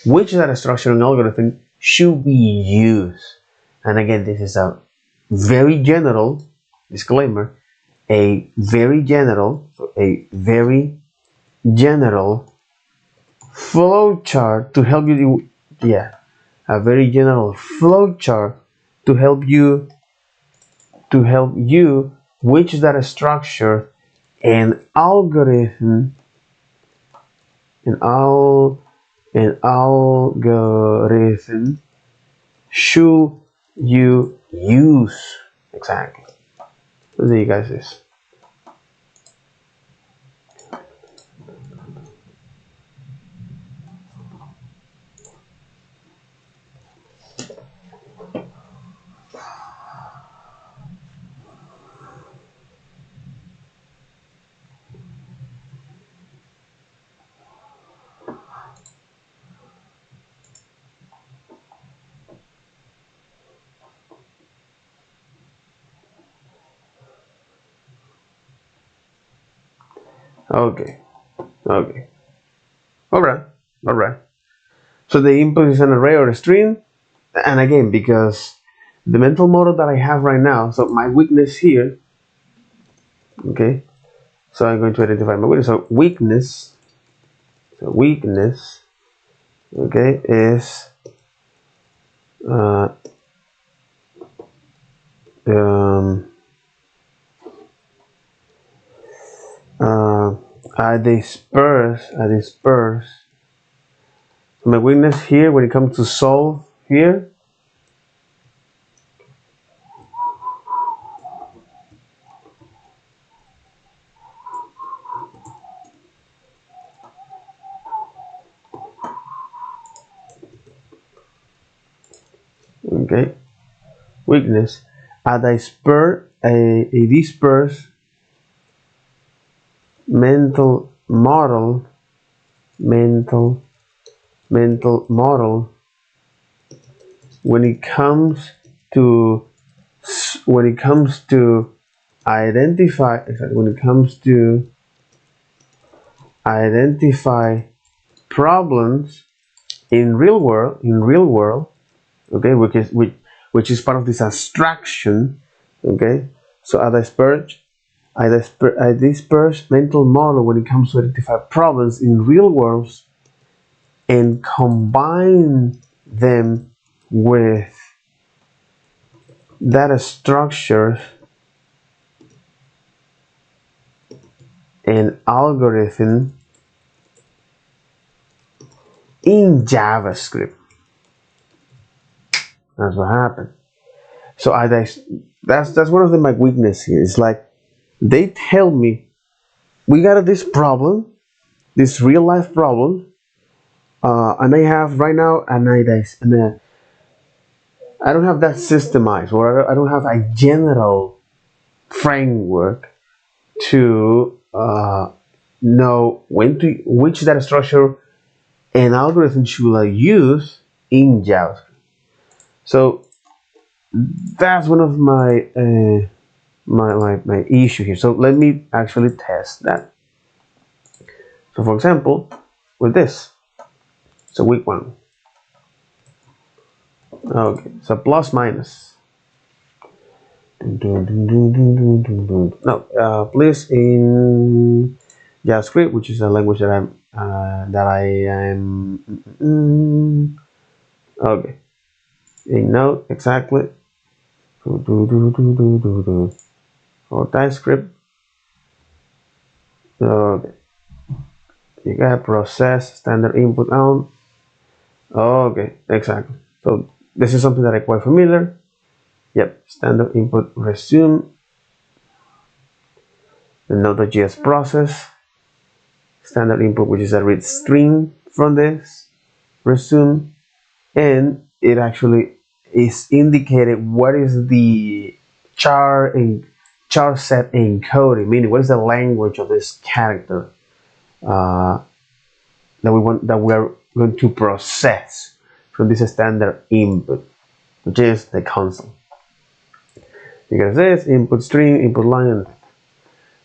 which data structure and algorithm should we use. And again, this is a very general disclaimer, a very general flow chart to help you do, yeah, a very general flow chart to help you which data structure and algorithm and algorithm should you use exactly. So there you guys is. Okay. Okay. Alright. Alright. So the input is an array or a string. And again, because the mental model that I have right now, so my weakness here, okay, so I'm going to identify my weakness. So weakness, okay, is uh, um, I disperse my weakness here when it comes to solve here Okay, weakness. A dispersed mental model when it comes to identify problems in real world. Okay, which is part of this abstraction. Okay, so I disperse mental model when it comes to identify problems in real worlds and combine them with data structures and algorithm in JavaScript. That's what happened. So that's one of my weaknesses here. It's like they tell me we got this problem, this real life problem, and I have right now, and I don't have that systemized, or I don't have a general framework to know which data structure and algorithm should I use in JavaScript. So that's one of my my issue here. So let me actually test that. So for example, with this, so week one. Okay, so plus minus. No, please in JavaScript, which is a language that I am. Okay, in Node exactly. Or TypeScript. Okay, you got process standard input on. Okay, exactly. So this is something that I'm quite familiar. Yep, standard input resume. The Node.js process. Standard input, which is a read string from this resume, and it actually is indicated what is the char set encoding, meaning what is the language of this character that we are going to process from this standard input, which is the console. Because this input string, input line.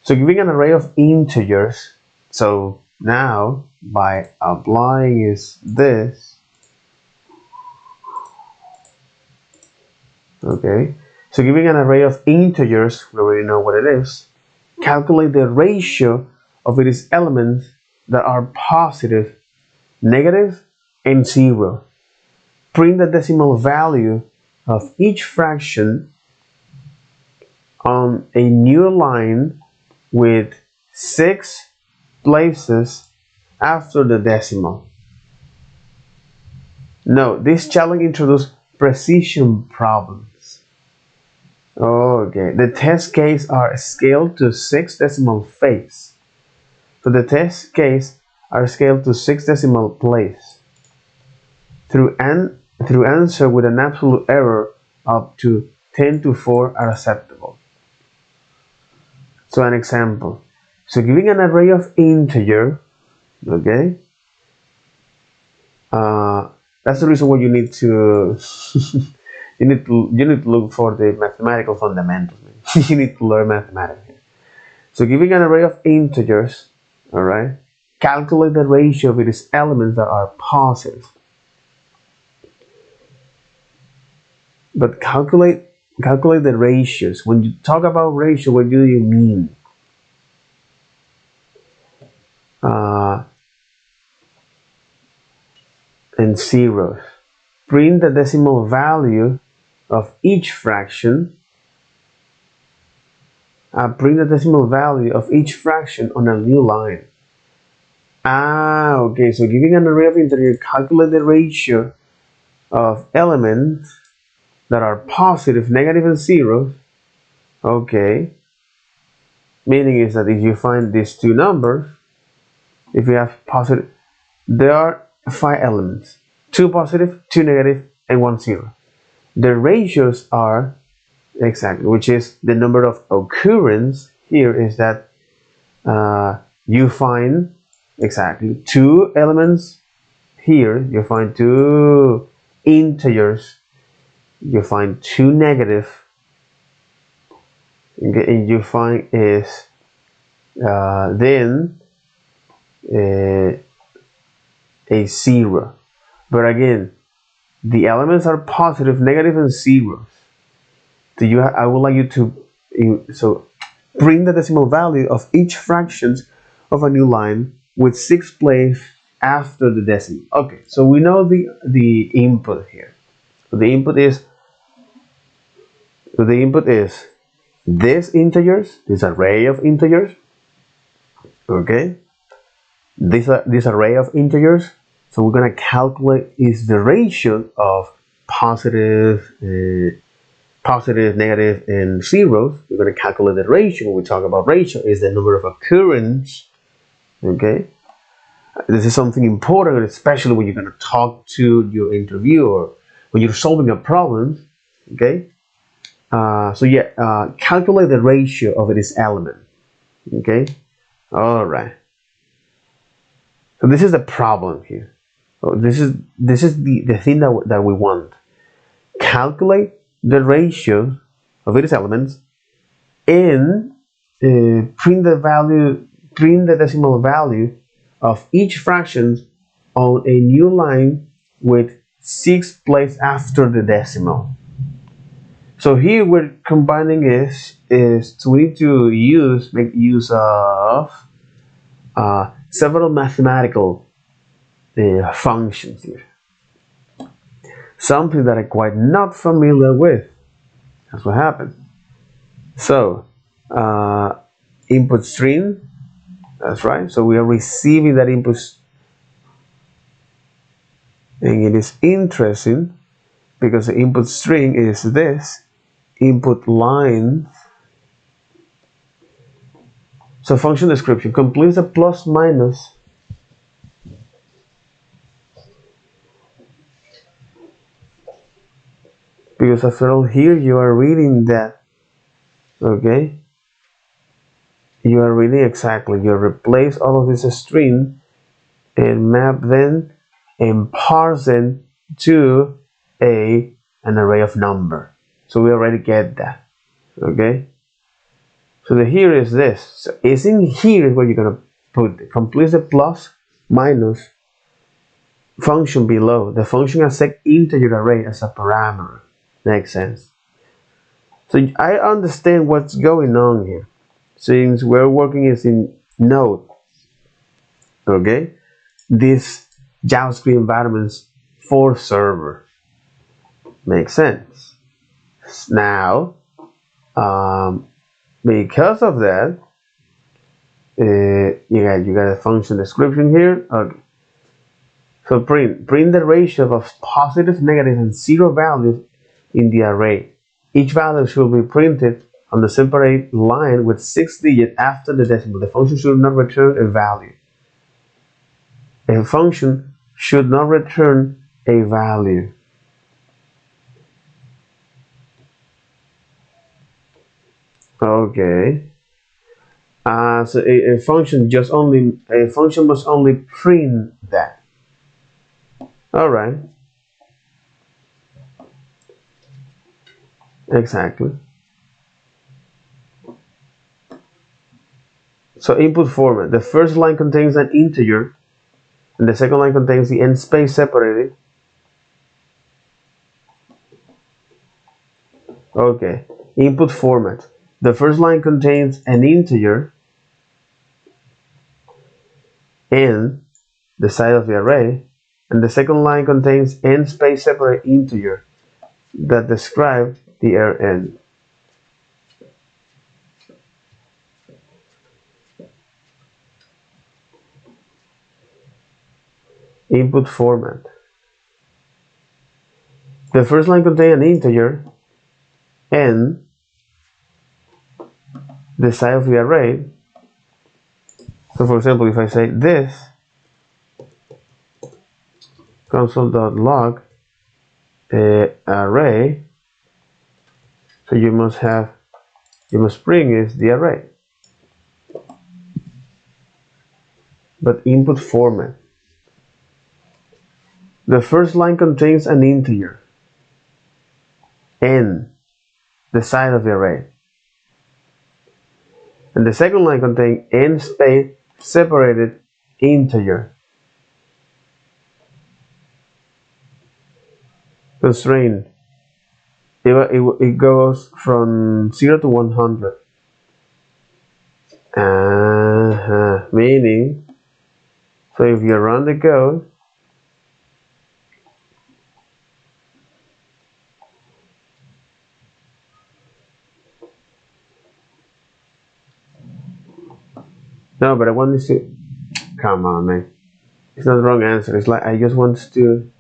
So giving an array of integers. So now by applying is this. Okay. So giving an array of integers, we already know what it is. Calculate the ratio of its elements that are positive, negative, and 0. Print the decimal value of each fraction on a new line with 6 places after the decimal. Note, this challenge introduces precision problems. Okay, the test cases are scaled to 6 decimal place. So the test case are scaled to 6 decimal place. Through answer with an absolute error up to 10 to 4 are acceptable. So an example. So giving an array of integer, okay, that's the reason why you need to you need to look for the mathematical fundamentals. You need to learn mathematics. So giving an array of integers, all right, calculate the ratio of its elements that are positive. But calculate the ratios. When you talk about ratio, what do you mean? And zeros. Print the decimal value of each fraction. Print the decimal value of each fraction on a new line. Okay, so giving an array of integers, calculate the ratio of elements that are positive, negative, and 0. Okay, meaning is that if you find these two numbers, if you have positive, there are 5 elements, 2 positive, 2 negative, and 1 0. The ratios are exactly, which is the number of occurrence here is that you find exactly two elements here, you find two integers, you find two negative, and you find is then a zero. But again, the elements are positive, negative, and zero. So I would like you to print the decimal value of each fraction of a new line with 6th place after the decimal. Okay, so we know the input here. So the input is this integers, this array of integers. Okay, this array of integers. So we're gonna calculate is the ratio of positive, negative, and zeros. We're gonna calculate the ratio. When we talk about ratio, is the number of occurrence. Okay, this is something important, especially when you're gonna talk to your interviewer when you're solving a problem. Okay, calculate the ratio of this element. Okay, all right. So this is the problem here. So this is the thing that we want. Calculate the ratio of its elements and print the decimal value of each fraction on a new line with 6th place after the decimal. So here we're combining is we need to make use of several mathematical functions here. Something that I'm quite not familiar with. That's what happened. So input string, that's right. So we are receiving that input, and it is interesting because the input string is this input line. So function description completes a plus minus because after all here you are reading that. Okay, you are reading exactly, you replace all of this string and map them and parse them to an array of number. So we already get that. Okay, so the here is this. So it's in here is where you're gonna put complete the plus minus function below. The function accepts integer array as a parameter. Makes sense. So I understand what's going on here. Since we're working is in Node. Okay, this JavaScript environments for server. Makes sense. Now, because of that, you got a function description here. Okay. So print the ratio of positive, negative, and zero values in the array. Each value should be printed on the separate line with 6 digits after the decimal. The function should not return a value. A function should not return a value. Okay. So a function must only print that. All right. Exactly. So input format. The first line contains an integer, and the second line contains the end space separated. Okay. Input format. The first line contains an integer and the size of the array, and the second line contains end space separate integer that describe the end. Input format. The first line contains an integer and the size of the array. So for example, if I say this console.log array, so you must bring is the array, but input format. The first line contains an integer n, the size of the array, and the second line contains n space separated integer. Constraint. It goes from 0 to 100. Meaning, so if you run the code, no, but I want this to, come on, man. It's not the wrong answer. It's like I just want to,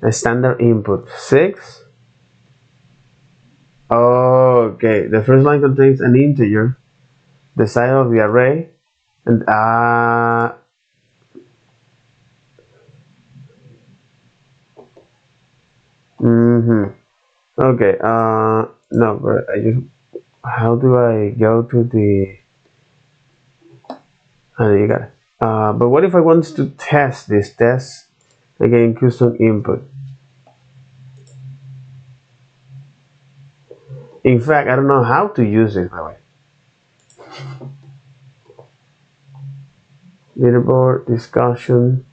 a standard input 6. Okay, the first line contains an integer, the size of the array, and okay, no, but I just, how do I go to the, there you got it. But what if I want to test this? Test again, custom input. In fact, I don't know how to use it, by the way. Leaderboard discussion.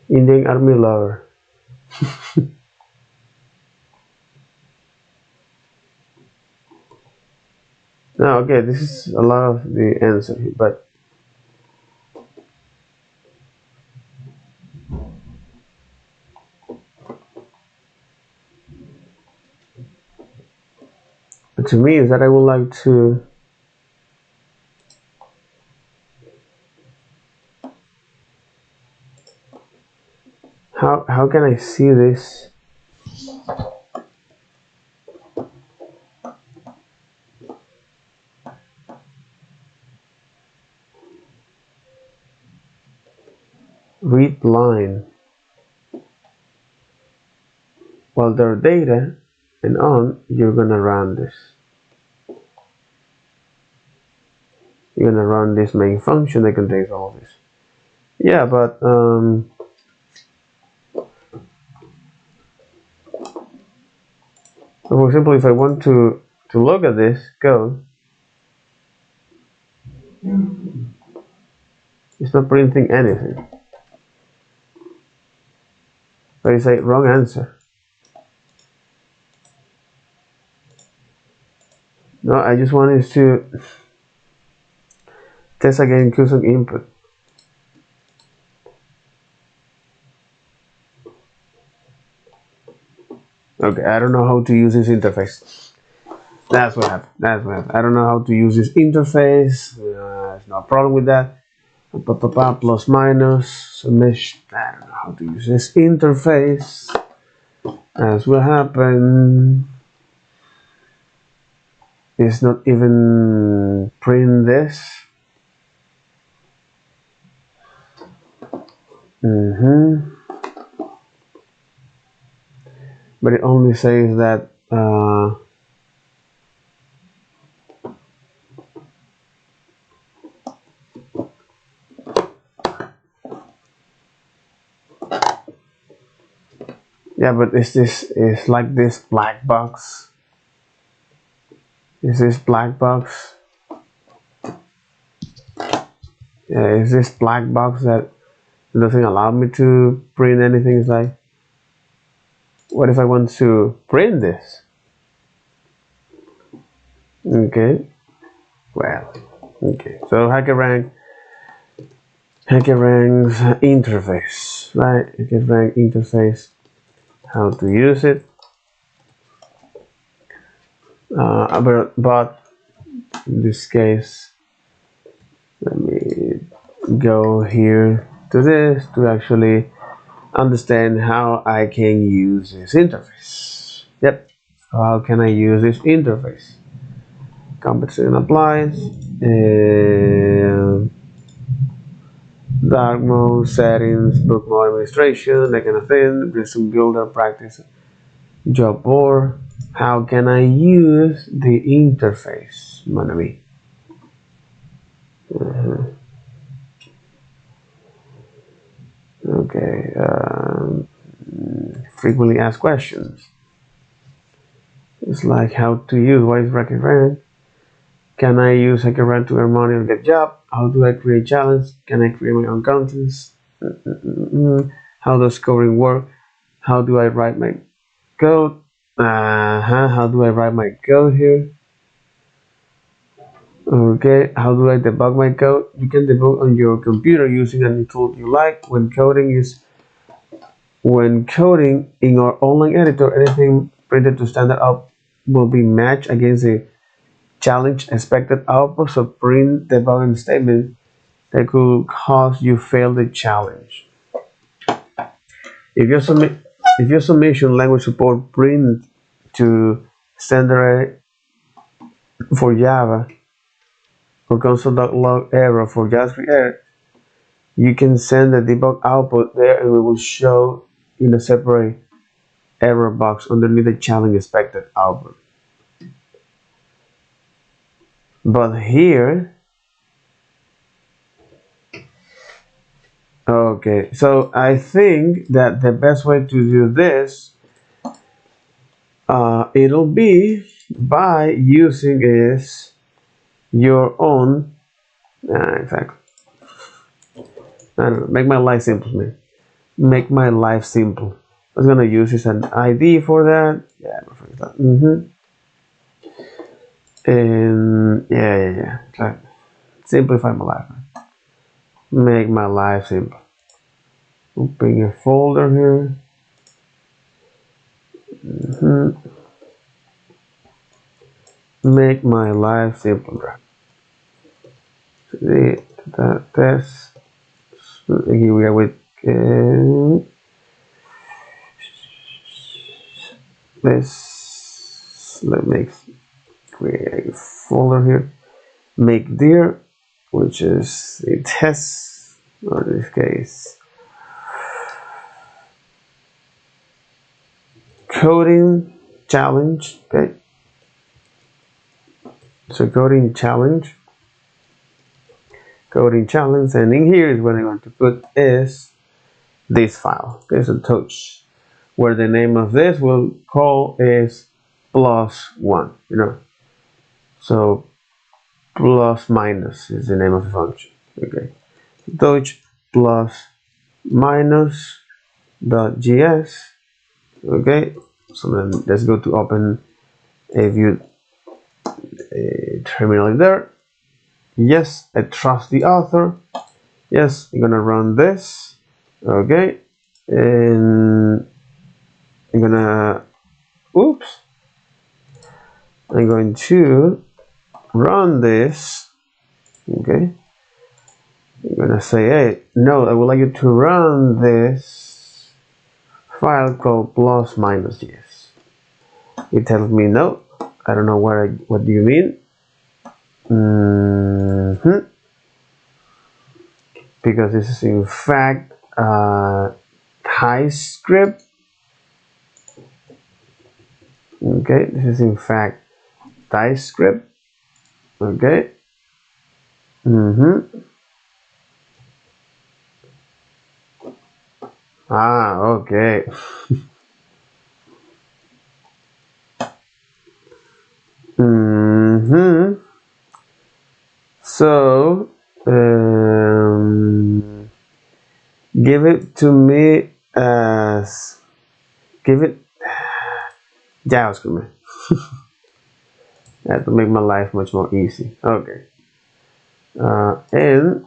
Indian Army lover. No, okay, this is a lot of the answer here, but to me is that I would like to how can I see this? Read line. While there are data and on, you're gonna run this. You're gonna run this main function that contains all this. Yeah, but for example, if I want to look at this code, it's not printing anything. But it's a wrong answer. No, I just wanted to test again custom input. Okay, I don't know how to use this interface. That's what happened. I don't know how to use this interface. There's no problem with that. Plus minus submission. I don't know how to use this interface. That's what happened. It's not even print this. But it only says that yeah, but is like this black box. Is this black box? Yeah, is this black box that doesn't allow me to print anything? It's like, what if I want to print this? Okay, well, okay. So HackerRank's interface, right? HackerRank interface. How to use it? But in this case, let me go here to this to actually understand how I can use this interface. Yep. So how can I use this interface? Compensation applies. Dark mode, settings, book mode administration, that kind of thing. Resume builder, practice, job board. How can I use the interface, mon ami? Okay. Frequently asked questions. It's like how to use voice bracket rank. Can I use HackerRank to earn money or get job? How do I create challenge? Can I create my own contents? How does scoring work? How do I write my code? How do I write my code here? Okay, how do I debug my code? You can debug on your computer using any tool you like. When coding in our online editor, anything printed to standard out will be matched against the challenge expected output. So print debugging statement that could cause you fail the challenge. If your submission language support print to standard for Java or console.log error for JavaScript error, you can send the debug output there and it will show in a separate error box underneath the challenge expected output. But here, okay, so I think that the best way to do this, it'll be by using is your own, exactly. I don't know, make my life simple, man. Make my life simple. I was gonna use is an ID for that. Yeah, I forget that. And yeah. Like, simplify my life. Make my life simple. Open a folder here. Make my life simple. That test. Here we are with this. Let me create a folder here. Make dir, which is a test, or in this case, coding challenge. Okay, so coding challenge, and in here is what I'm going to put is this file. Okay, so touch, where the name of this will call is +1. So plus minus is the name of the function. Okay, touch plus minus .gs. Okay, so then let's go to open a view terminal there. Yes, I trust the author. Yes, I'm gonna run this. Okay, and I'm going to run this. Okay, I'm gonna say, hey, no, I would like you to run this file called plus minus gs. It tells me no. I don't know what do you mean? Because this is in fact TypeScript. Okay, this is in fact TypeScript. Okay. Okay. So give it to me as JavaScript. That to make my life much more easy. Okay. And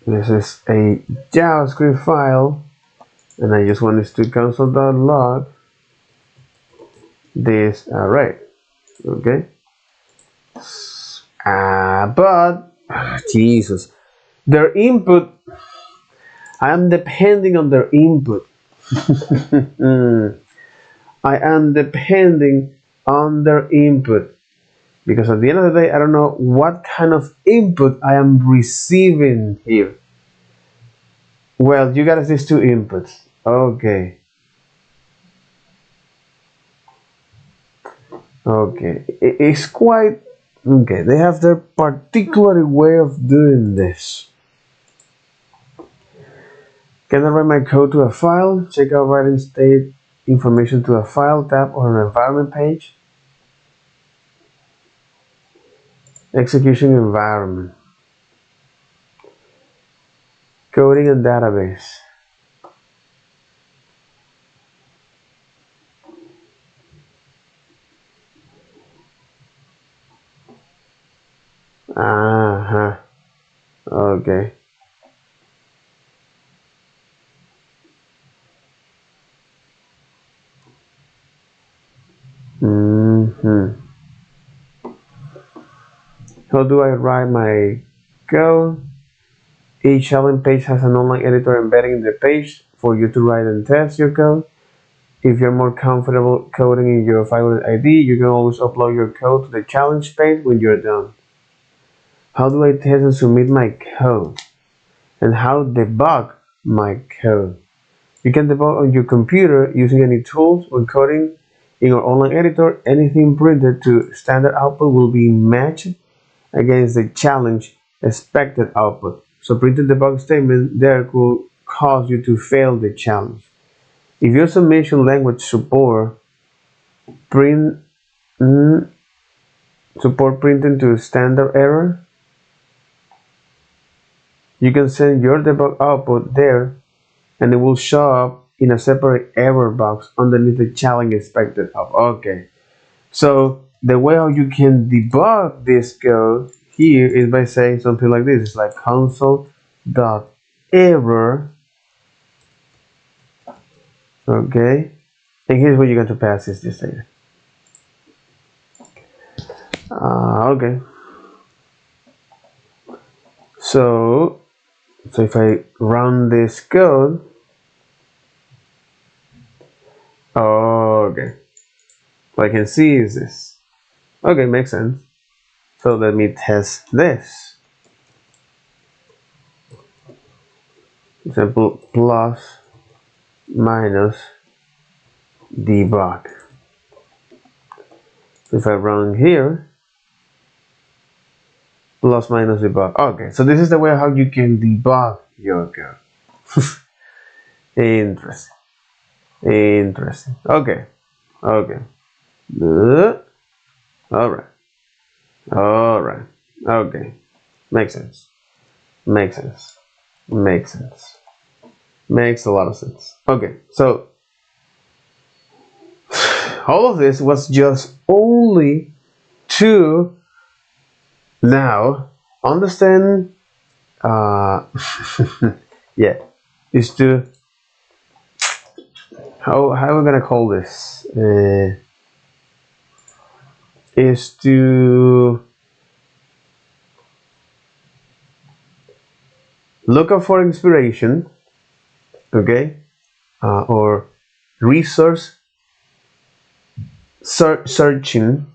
this is a JavaScript file, and I just want this to console.log this array. Okay. But Jesus, their input. I am depending on their input. I am depending on their input because at the end of the day, I don't know what kind of input I am receiving here. Well, you got these two inputs. Okay. Okay. It's quite okay. They have their particular way of doing this. Can I write my code to a file? Check out writing state information to a file tab on an environment page. Execution environment. Coding and database. Uh-huh. Okay. Mm-hmm. How do I write my code? Each challenge page has an online editor embedding in the page for you to write and test your code. If you're more comfortable coding in your file ID, you can always upload your code to the challenge page when you're done. How do I test and submit my code? And how debug my code? You can debug on your computer using any tools. When coding in your online editor, anything printed to standard output will be matched against the challenge expected output. So printed debug statement there could cause you to fail the challenge. If your submission language support printing to standard error, you can send your debug output there and it will show up in a separate error box underneath the challenge expected output. Okay, so the way how you can debug this code here is by saying something like this. It's like console.error. Okay, and here's where you're going to pass this data. Okay, so if I run this code, okay, what I can see is this. Okay, makes sense. So let me test this. Example plus minus debug. If I run here, plus minus debug. Okay, so this is the way how you can debug your code. Interesting. Interesting. Okay. Okay. Alright. Alright. Okay. Makes sense. Makes sense. Makes sense. Makes a lot of sense. Okay, so all of this was just only to now understand yeah, is to how we're gonna call this is to look up for inspiration, okay, or resource searching,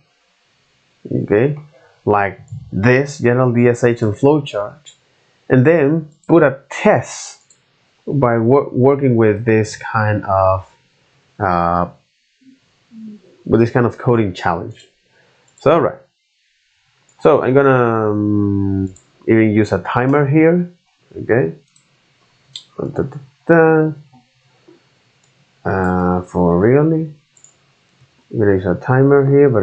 okay, like this general DSH and flowchart, and then put a test by working with this kind of coding challenge. So alright, so I'm gonna even use a timer here, okay, for really I'm gonna use a timer here, but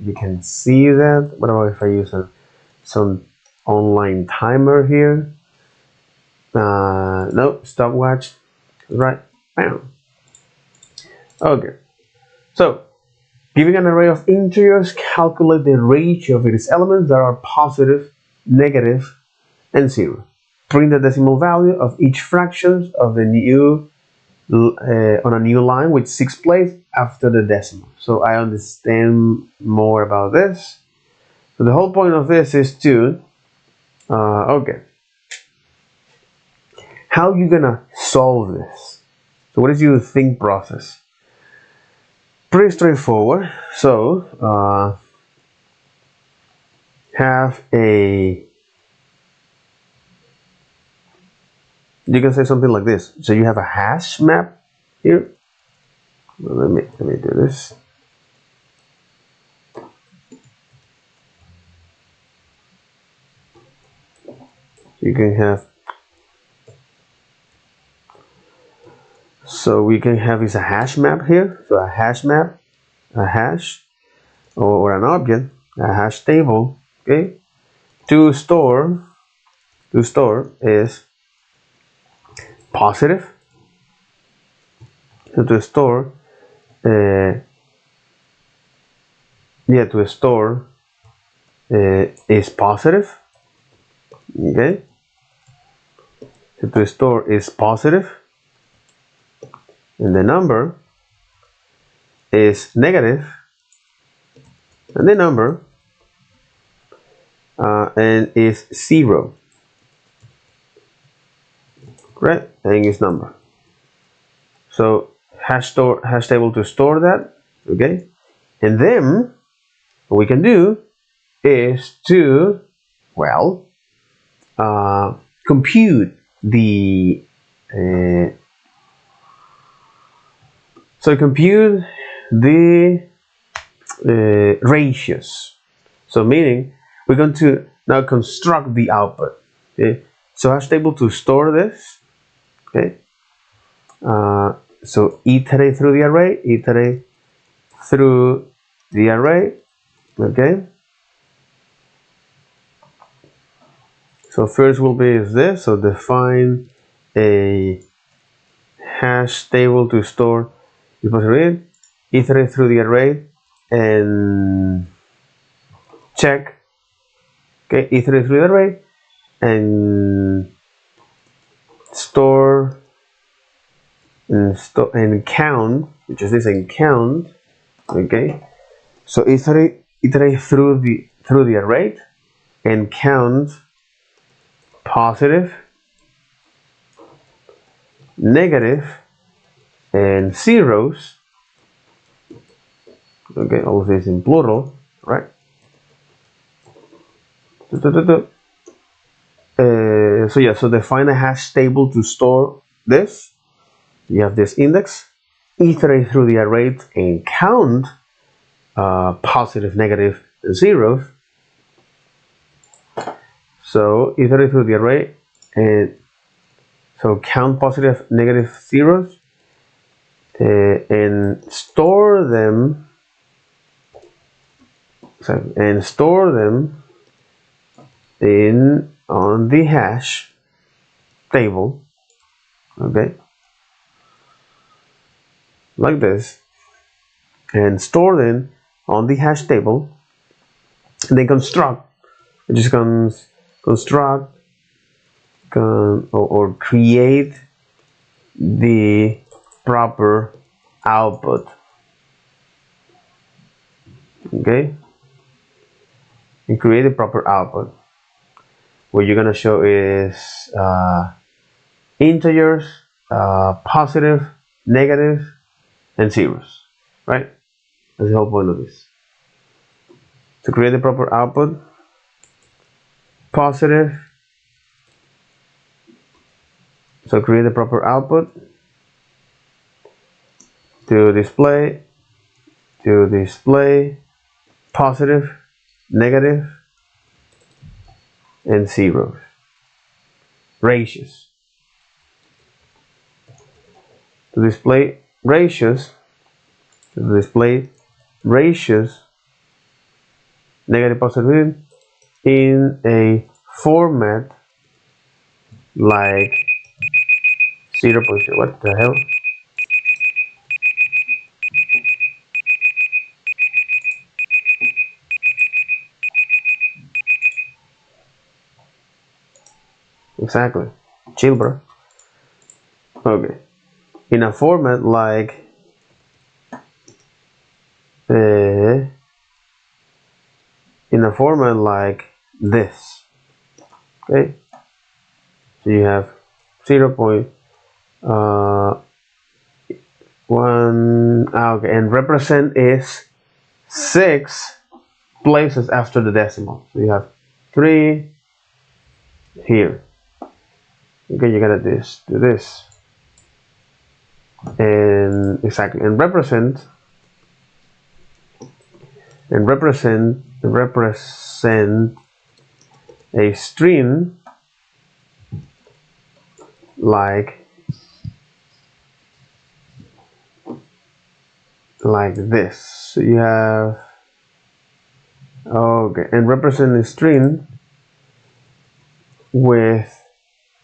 you can see that. What about if I use some online timer here? No, stopwatch, right? Bam. Okay, so giving an array of integers, calculate the ratio of its elements that are positive, negative, and 0. Print the decimal value of each fraction of the new on a new line with 6 place after the decimal. So I understand more about this. So the whole point of this is to okay, how you gonna solve this? So what is your think process? Pretty straightforward. So have a, you can say something like this. So you have a hash map here. Let me do this. You can have, so we can have is a hash map here. So a hash map, a hash, or an object, a hash table. Okay. To store is positive. So to store, to store is positive. Okay. So to store is positive, and the number is negative, and the number and is 0, right? And is number. So hash table to store that, okay? And then what we can do is to, well, compute the compute the ratios. So meaning we're going to now construct the output. Okay? So hash table to store this. Okay. So iterate through the array. Iterate through the array. Okay. So first will be is this. So define a hash table to store the array. Iterate through the array and check. Okay, iterate through the array and store and count, which is this, and count. Okay, so iterate through the array and count positive, negative, and zeros. Okay, all of this in plural, right? So define a hash table to store this. You have this index, iterate through the array and count positive, negative, and zeros. So iterate through the array and so count positive, negative, zeros, and store them. In on the hash table. Okay, like this, and store them on the hash table, and then construct, which is construct or create the proper output. Okay, and create the proper output. What you're gonna show is integers, positive, negative, and zeros, right? That's the whole point of this. To create the proper output, positive, so create the proper output to display positive, negative, and zeros. Ratios. To display ratios, negative, positive, in a format like 0.0. What the hell? Exactly. Chill, bro. Okay. In a format like this. Okay. So you have 0.1 okay, and represent is 6 places after the decimal. So you have 3 here. Okay, you gotta do this, and exactly, and represent a string like this. So you have, okay, and represent a string with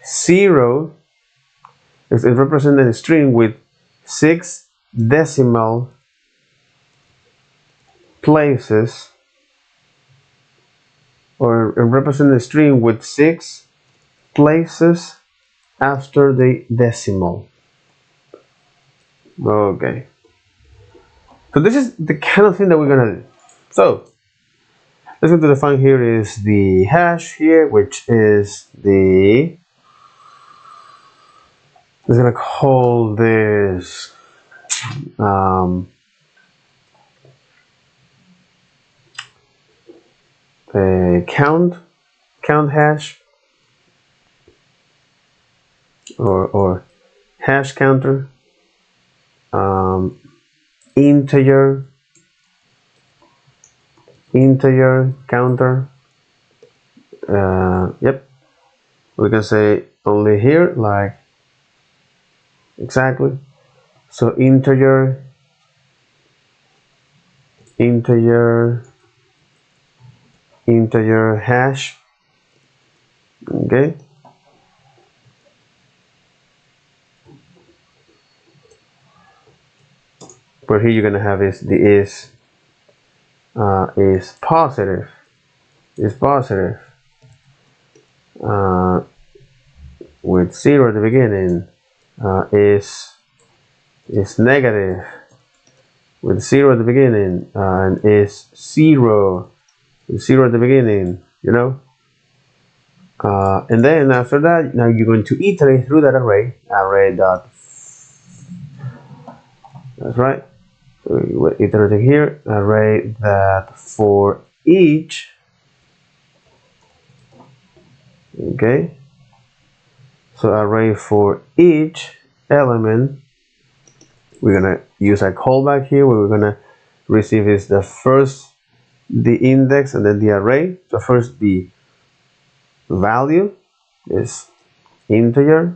0. It represents a string with 6 decimal places, or represent a string with 6 places after the decimal. Okay, so this is the kind of thing that we're gonna do. So let's go to the fun. Here is the hash here, which is the, we're gonna call this a count hash, or hash counter, integer counter. Yep, we can say only here, like exactly. So integer hash. Okay, but here you're gonna have is the is positive, with 0 at the beginning, is negative with 0 at the beginning, and is 0 with 0 at the beginning, you know. And then after that, now you're going to iterate through that array dot, that's right. So we're iterating here, array that for each, okay, so array for each element, we're gonna use a callback here, where we're gonna receive is the first the index and then the array. So first the value is integer,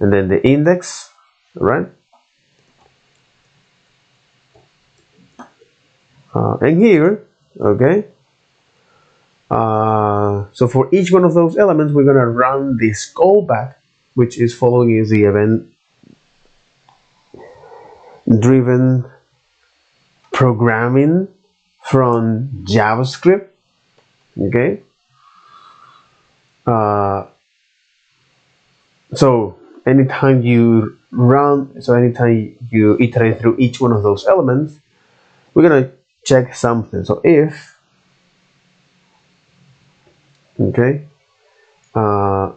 and then the index, right? And here, okay, so for each one of those elements, we're gonna run this callback, which is following is the event driven programming from JavaScript. Okay, so anytime you iterate through each one of those elements, we're gonna check something. So if, okay, you're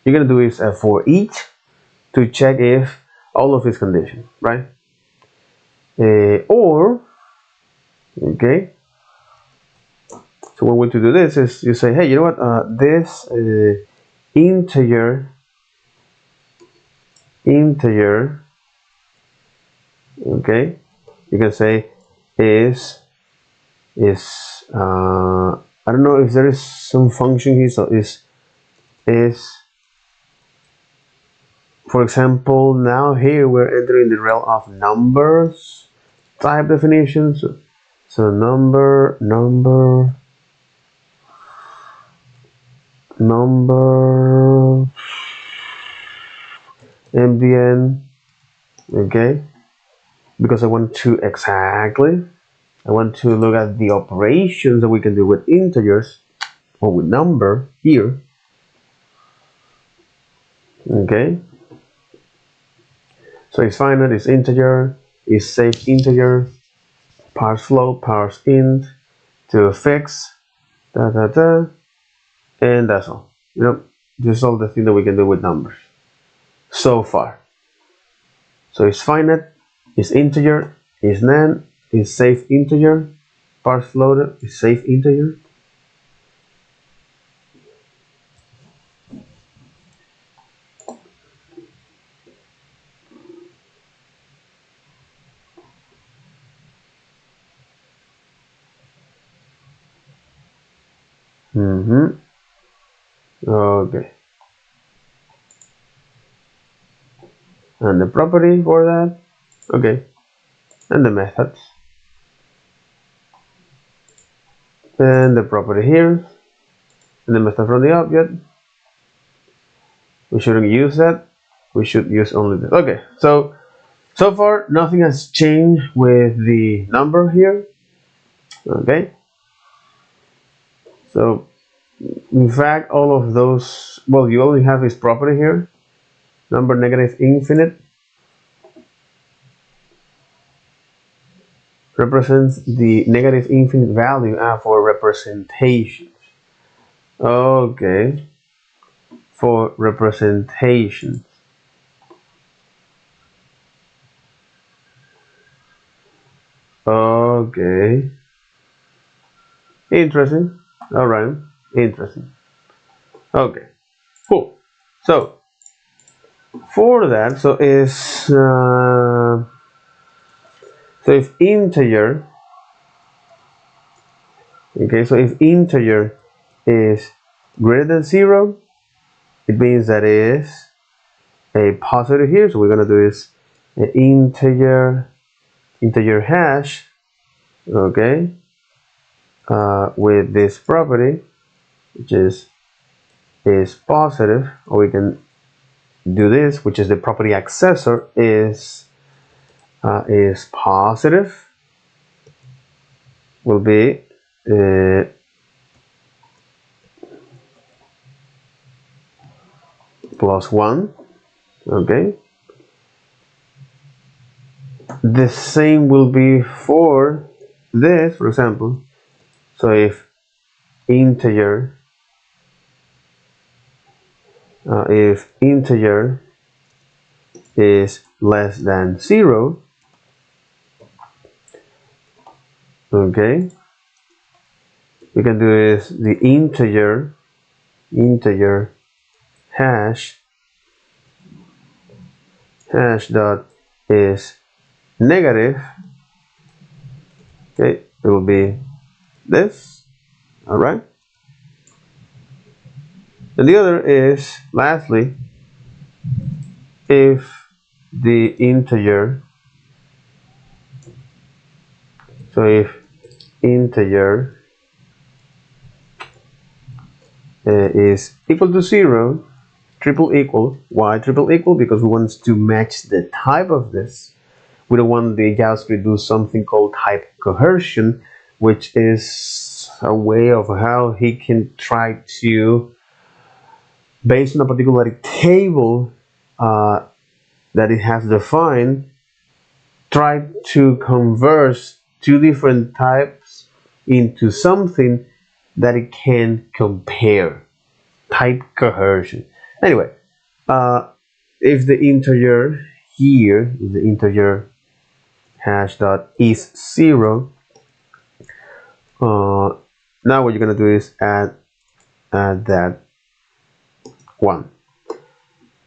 gonna do is for each, to check if all of these conditions, right? Or, okay, so one way to do this is you say, hey, you know what, this integer, okay, you can say is I don't know if there is some function here, so is, for example, now here we're entering the realm of numbers type definitions. So number MDN, okay, because I want to look at the operations that we can do with integers or with number here, okay. So it's finite, it's integer, is safe integer, parse float, parse int, to fix, da da da, and that's all. This is all the thing that we can do with numbers so far. So it's finite, it's integer, it's nan, it's safe integer, parse floated, it's safe integer. Okay. And the property for that. Okay. And the methods. And the property here. And the method from the object. We shouldn't use that. We should use only this. Okay. So far nothing has changed with the number here. Okay. So in fact, all of those, well, you only have this property here. Number negative infinite represents the negative infinite value for representations. Okay, for representation. Okay, interesting. All right, interesting. Okay, cool. So for that, so if integer, okay, so if integer is greater than 0, it means that it is a positive here. So we're gonna do is an integer hash, okay, with this property, which is positive, or we can do this, which is the property accessor is positive, will be +1. Okay, the same will be for this, for example. So if integer is less than 0, okay, we can do is the integer hash dot is negative. Okay, it will be this. All right, and the other is, lastly, if the integer, so if integer is equal to 0, triple equal. Why triple equal? Because we want to match the type of this. We don't want the JavaScript to do something called type coercion, which is a way of how he can try to, based on a particular table that it has defined, try to convert two different types into something that it can compare. Type coercion. Anyway, if the integer here, if the integer hash dot is 0, now what you're gonna do is add that 1.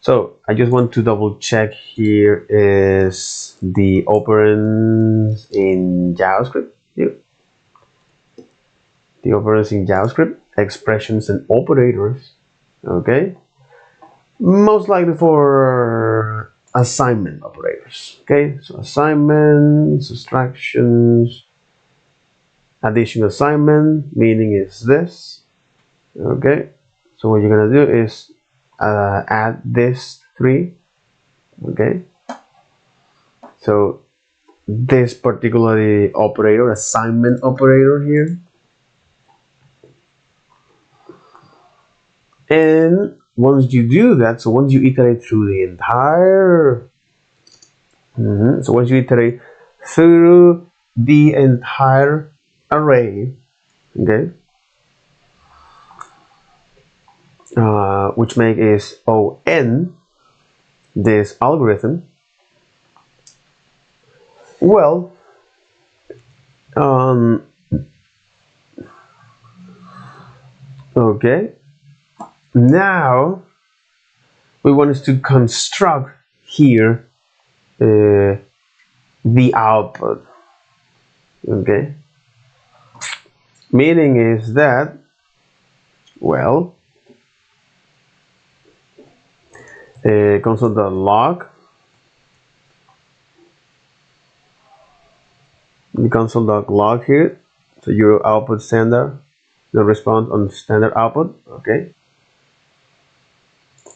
So I just want to double check here is the operands in JavaScript here. The operands in JavaScript, expressions and operators. Okay, most likely for assignment operators. Okay, so assignment, subtractions, addition assignment, meaning is this. Okay, so what you're gonna do is add this 3. Okay, so this particular operator, assignment operator here, and once you do that, so once you iterate through the entire so once you iterate through the entire array, okay, which make is on this algorithm. Well, okay, now we want us to construct here the output. Okay, meaning is that, well, console.log, the console.log here, so your output standard, the response on standard output. Okay,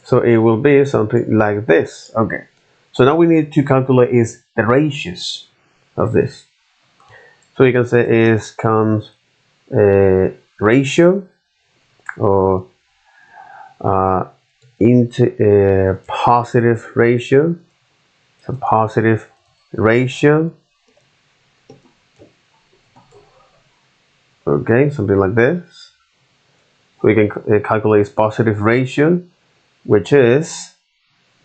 so it will be something like this. Okay, so now we need to calculate is the ratios of this. So you can say is comes ratio or into a positive ratio, so positive ratio. Okay, something like this. We can calculate positive ratio, which is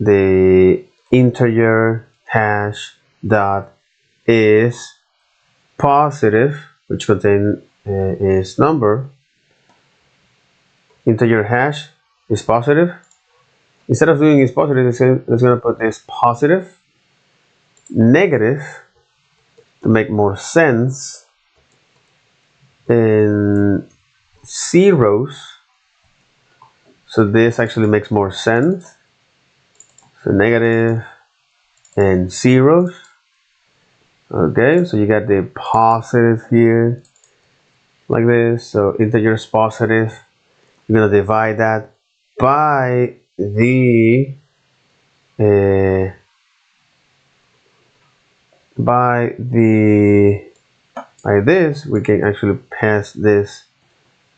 the integer hash dot is positive, which contain is number. Integer hash is positive. Instead of doing is positive, it's going to put this positive, negative to make more sense, and zeros. So this actually makes more sense. So negative and zeros. Okay, so you got the positive here, like this. So integer is positive. You're gonna divide that by the by this. We can actually pass this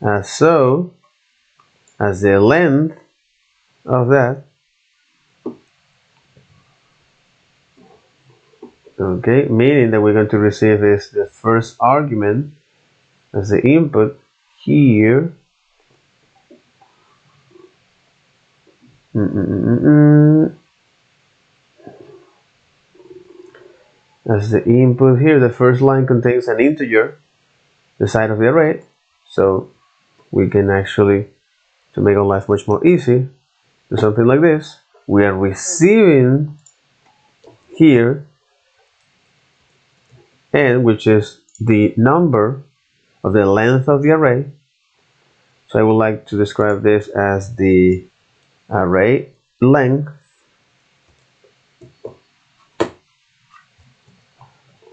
as so as the length of that. Okay, meaning that we're going to receive is the first argument as the input here. As the input here, the first line contains an integer, the side of the array. So we can actually, to make our life much more easy, do something like this. We are receiving here n, which is the number of the length of the array. So I would like to describe this as the array length.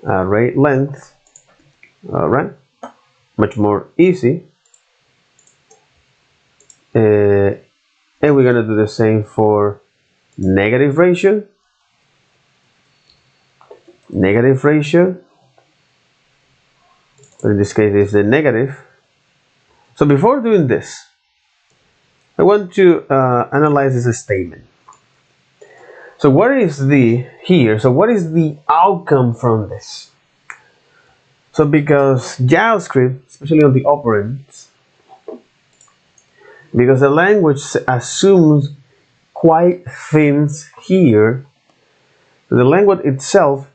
Array length. All right, much more easy. And we're gonna do the same for negative ratio. Negative ratio. But in this case, it's the negative. So before doing this, I want to analyze this statement. So what is the here? So what is the outcome from this? So because JavaScript, especially on the operands, because the language assumes quite things here, so the language itself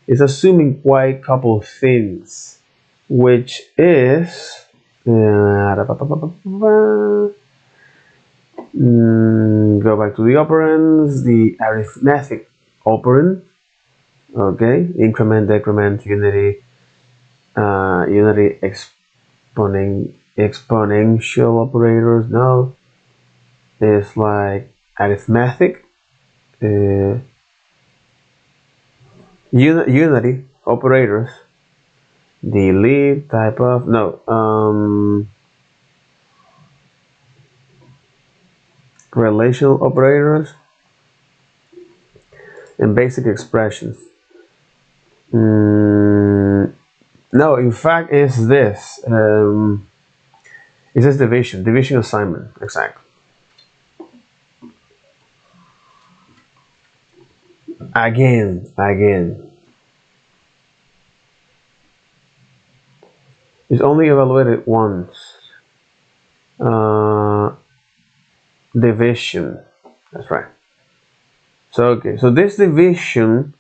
is assuming quite a couple things, which is go back to the operands, the arithmetic operand. Okay, increment, decrement, unity, unity exponential operators. No, it's like arithmetic, unity operators. Delete type of relational operators and basic expressions. No, in fact, it's this. It's this division assignment, exactly. Again. It's only evaluated once. division. That's right. So okay, so this division,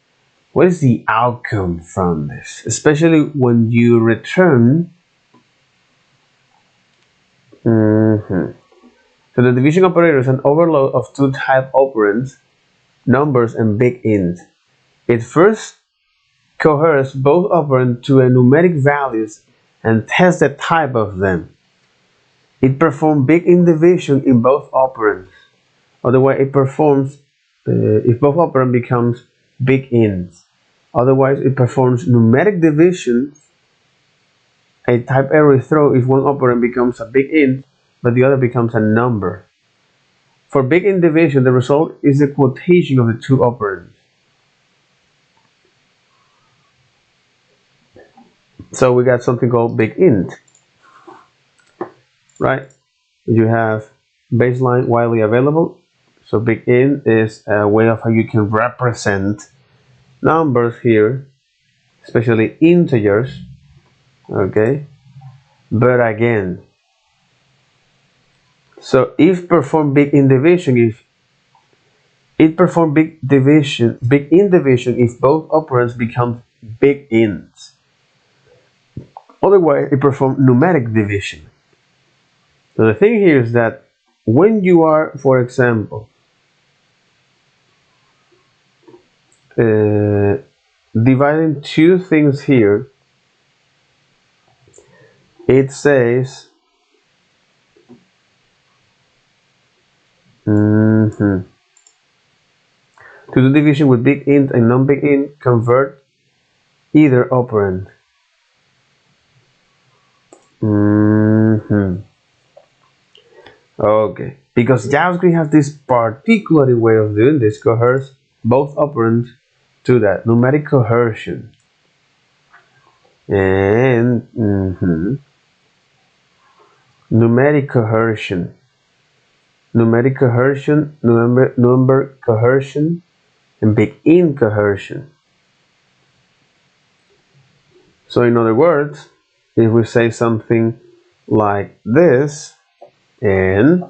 what is the outcome from this? Especially when you return. So the division operator is an overload of two type operands, numbers and big int. It first coheres both operands to a numeric values and tests the type of them. It performs big int division in both operands. Otherwise, it performs if both operand becomes big ints. Otherwise, it performs numeric division, a type array throw if one operand becomes a big int, but the other becomes a number. For big int division, the result is the quotation of the two operands. So we got something called big int, right? You have baseline widely available. So big int is a way of how you can represent numbers here, especially integers, okay? But again, so if perform big int division, if it perform big int division if both operands become big ints. Otherwise, it perform numeric division. So the thing here is that when you are, for example, dividing two things here, it says to do division with big int and non-big int, convert either operand. Okay, because JavaScript has this particular way of doing this, coheres both operands to that numeric cohesion. And numeric cohesion, number cohesion, and big int cohesion. So in other words, if we say something like this, and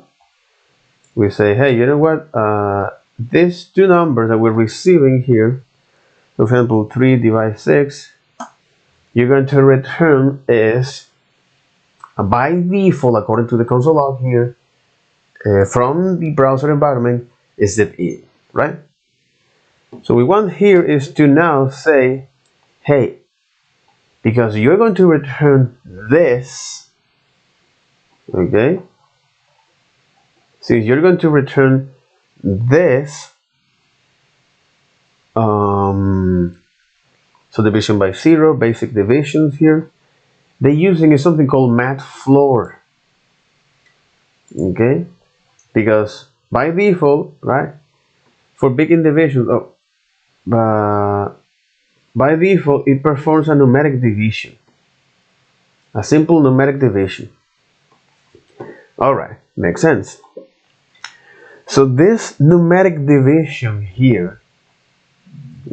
we say, hey, you know what, these two numbers that we're receiving here, for example 3 divided 6, you're going to return is by default, according to the console log here, from the browser environment, is that it, right? So we want here is to now say, hey, because you're going to return this, okay, since you're going to return this, so division by 0, basic divisions here, they're using is something called math floor, okay, because by default, right, for big int division, by default it performs a numeric division, a simple numeric division. Alright, makes sense. So this numeric division here,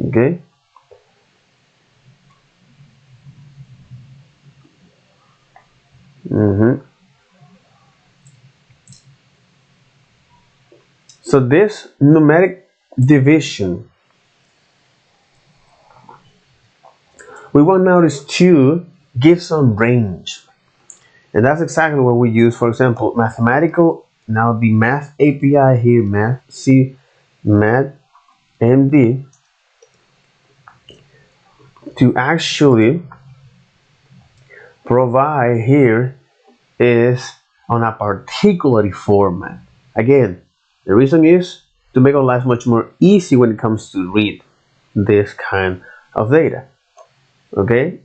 okay, so this numeric division, we want now is to give some range, and that's exactly what we use. For example, mathematical, now the math API here, math MD, to actually provide here is on a particular format. Again, the reason is to make our life much more easy when it comes to read this kind of data. Okay,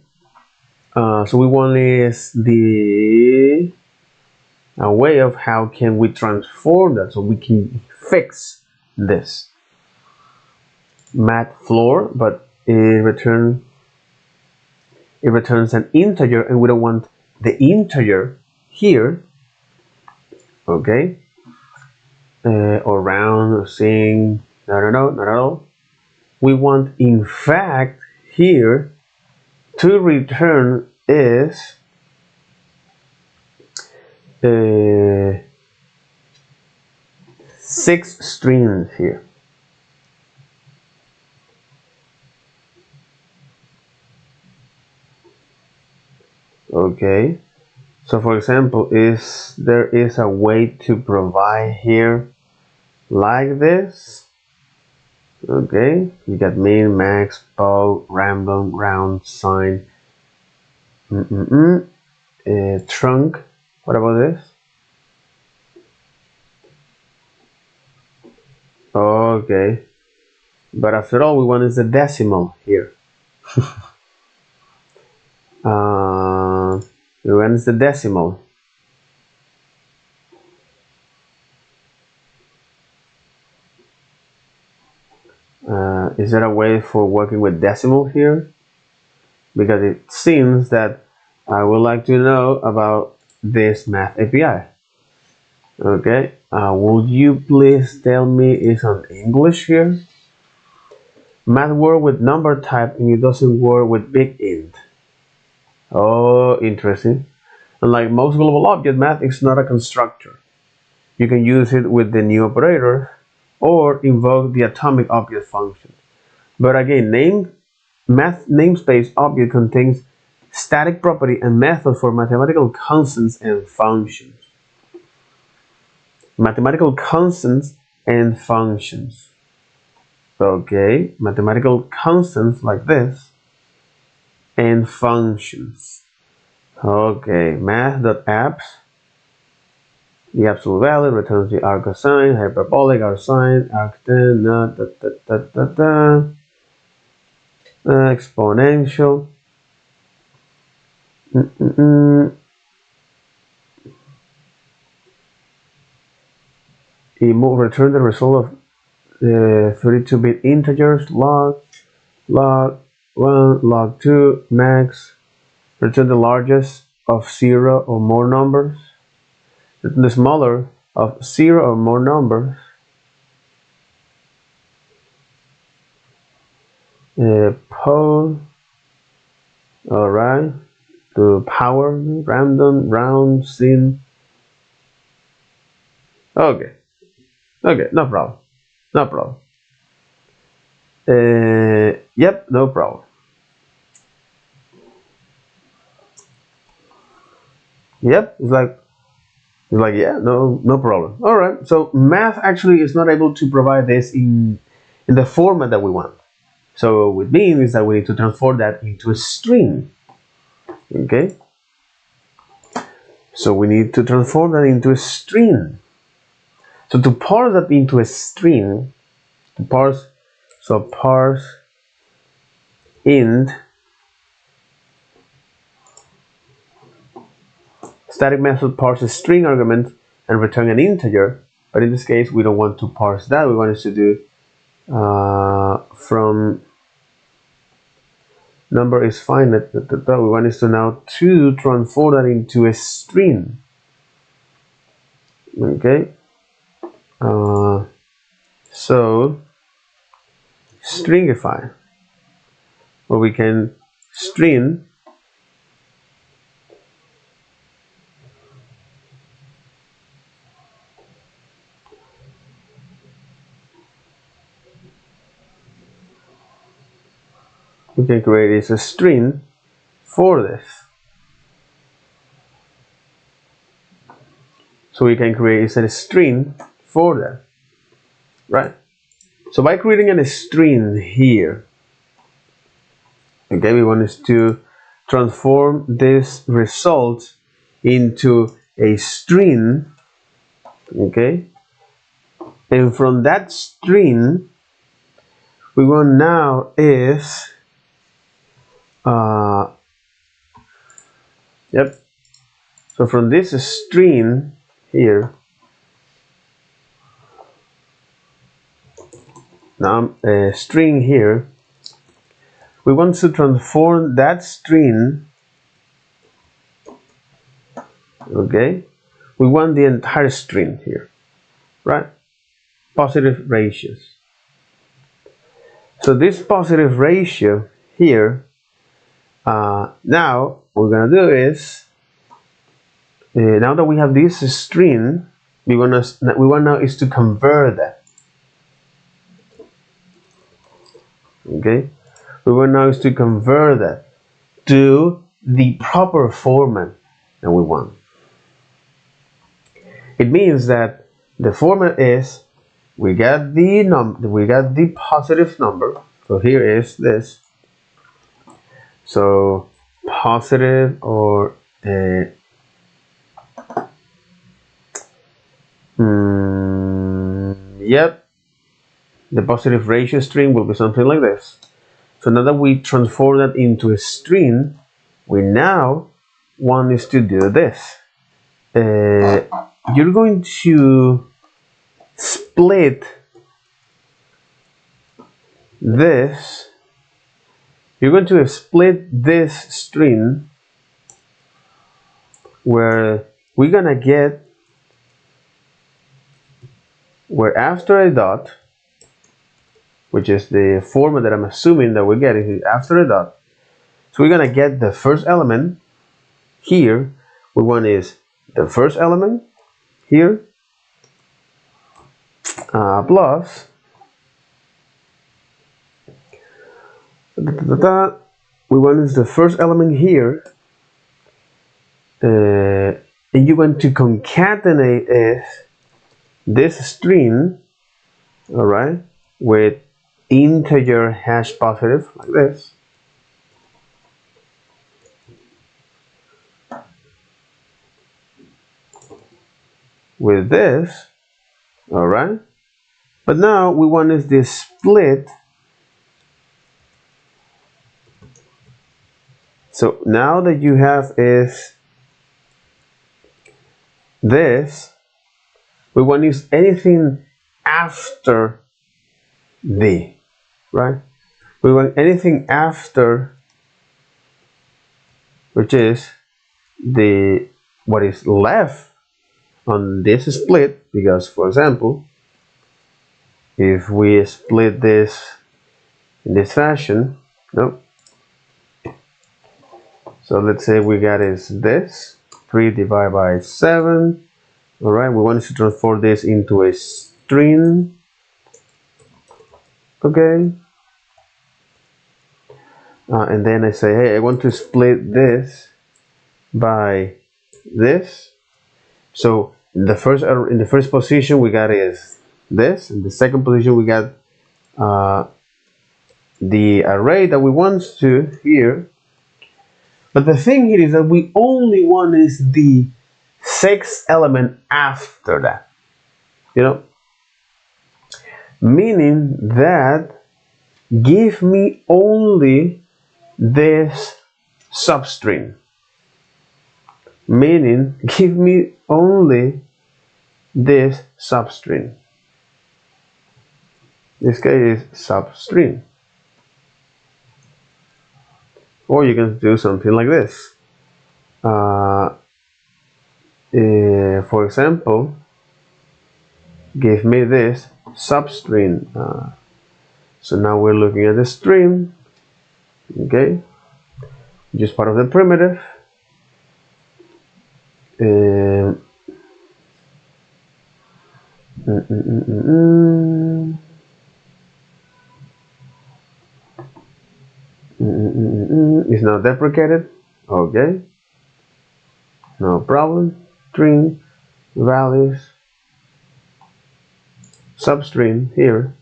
so we want is a way of how can we transform that so we can fix this math floor, but it returns an integer, and we don't want the integer here, okay, or round or string, not at all. We want in fact here to return is 6 strings here. Okay, so for example, there is a way to provide here like this. Okay, you got min, max, bow, random, round, sign, trunk. What about this? Okay, but after all, we want is the decimal here. We want is the decimal. Is there a way for working with decimal here? Because it seems that I would like to know about this math API. Okay, would you please tell me it's on English here? Math work with number type and it doesn't work with big int. Oh, interesting. Unlike most global object, math is not a constructor. You can use it with the new operator or invoke the atomic object function. But again, math namespace object contains static property and method for mathematical constants and functions. Mathematical constants and functions. Okay, mathematical constants like this and functions. Okay, math.apps. The absolute value returns the arccosine, hyperbolic, arcsine, arctan, exponential. It will return the result of 32-bit integers, log 1, log 2, max. Return the largest of 0 or more numbers. Return the smaller of 0 or more numbers. Pole. Alright. To power, random, round, sin. Okay. Okay, no problem. No problem. Yep, no problem. Yep, it's like yeah, no problem. All right, so math actually is not able to provide this in the format that we want. So what it means is that we need to transform that into a string. Okay, so we need to transform that into a string. So to parse that into a string, parse int static method parses string argument and return an integer, but in this case we don't want to parse that. We want us to do from number is finite. We want us to now to transform that into a string. Okay, so stringify, where we can string we can create a string for this. So we can create a string for that, right? So by creating a string here, okay, we want us to transform this result into a string, okay, and from that string we want now is yep, so from this string here, now a string here, we want to transform that string, okay, we want the entire string here, right? Positive ratios. So this positive ratio here, now what we're gonna do is now that we have this string, we want now is to convert that. Okay, we want now is to convert that to the proper format that we want. It means that the format is we got the positive number. So here is this. So positive or yep, the positive ratio string will be something like this. So now that we transform that into a string, we now want is to do this. You're going to split this. You're going to split this string where we're gonna get where after a dot, which is the format that I'm assuming that we're getting after a dot. So we're gonna get the first element here. We want is the first element here plus we want is the first element here, and you want to concatenate this string, all right, with integer hash positive like this. With this, all right. But now we want is this split. So now that you have is this, we want to use anything after the, right? We want anything after, which is the what is left on this split, because for example, if we split this in this fashion, no. So let's say we got is this 3 divided by 7. All right, we want to transform this into a string. Okay. And then I say, hey, I want to split this by this. So in the first position we got is this. In the second position we got the array that we want to here. But the thing here is that we only want is the 6th element after that. You know, meaning that give me only this substring. Meaning give me only this substring. This case is substring. Or you can do something like this. For example, give me this substring. So now we're looking at the string. Okay, just part of the primitive. It's not deprecated. Okay, no problem. String values substring here,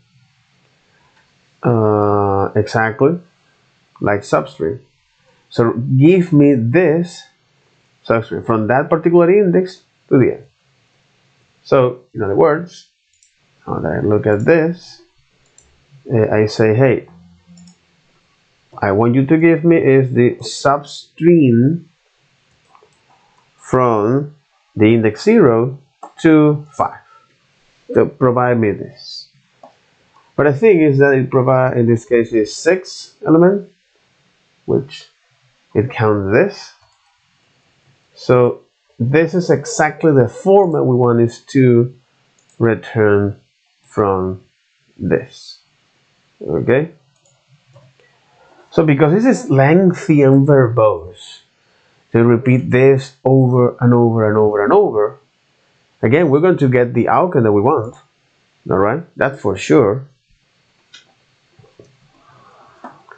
exactly like substring. So give me this substring from that particular index to the end. So in other words, when I look at this, I say, hey, I want you to give me is the substring from the index 0 to 5 to provide me this. But the thing is that it provides, in this case, is 6 element, which it counts this. So this is exactly the format we want is to return from this. Okay. So because this is lengthy and verbose, to repeat this over and over and over and over, Again, we're going to get the outcome that we want. All right, that's for sure.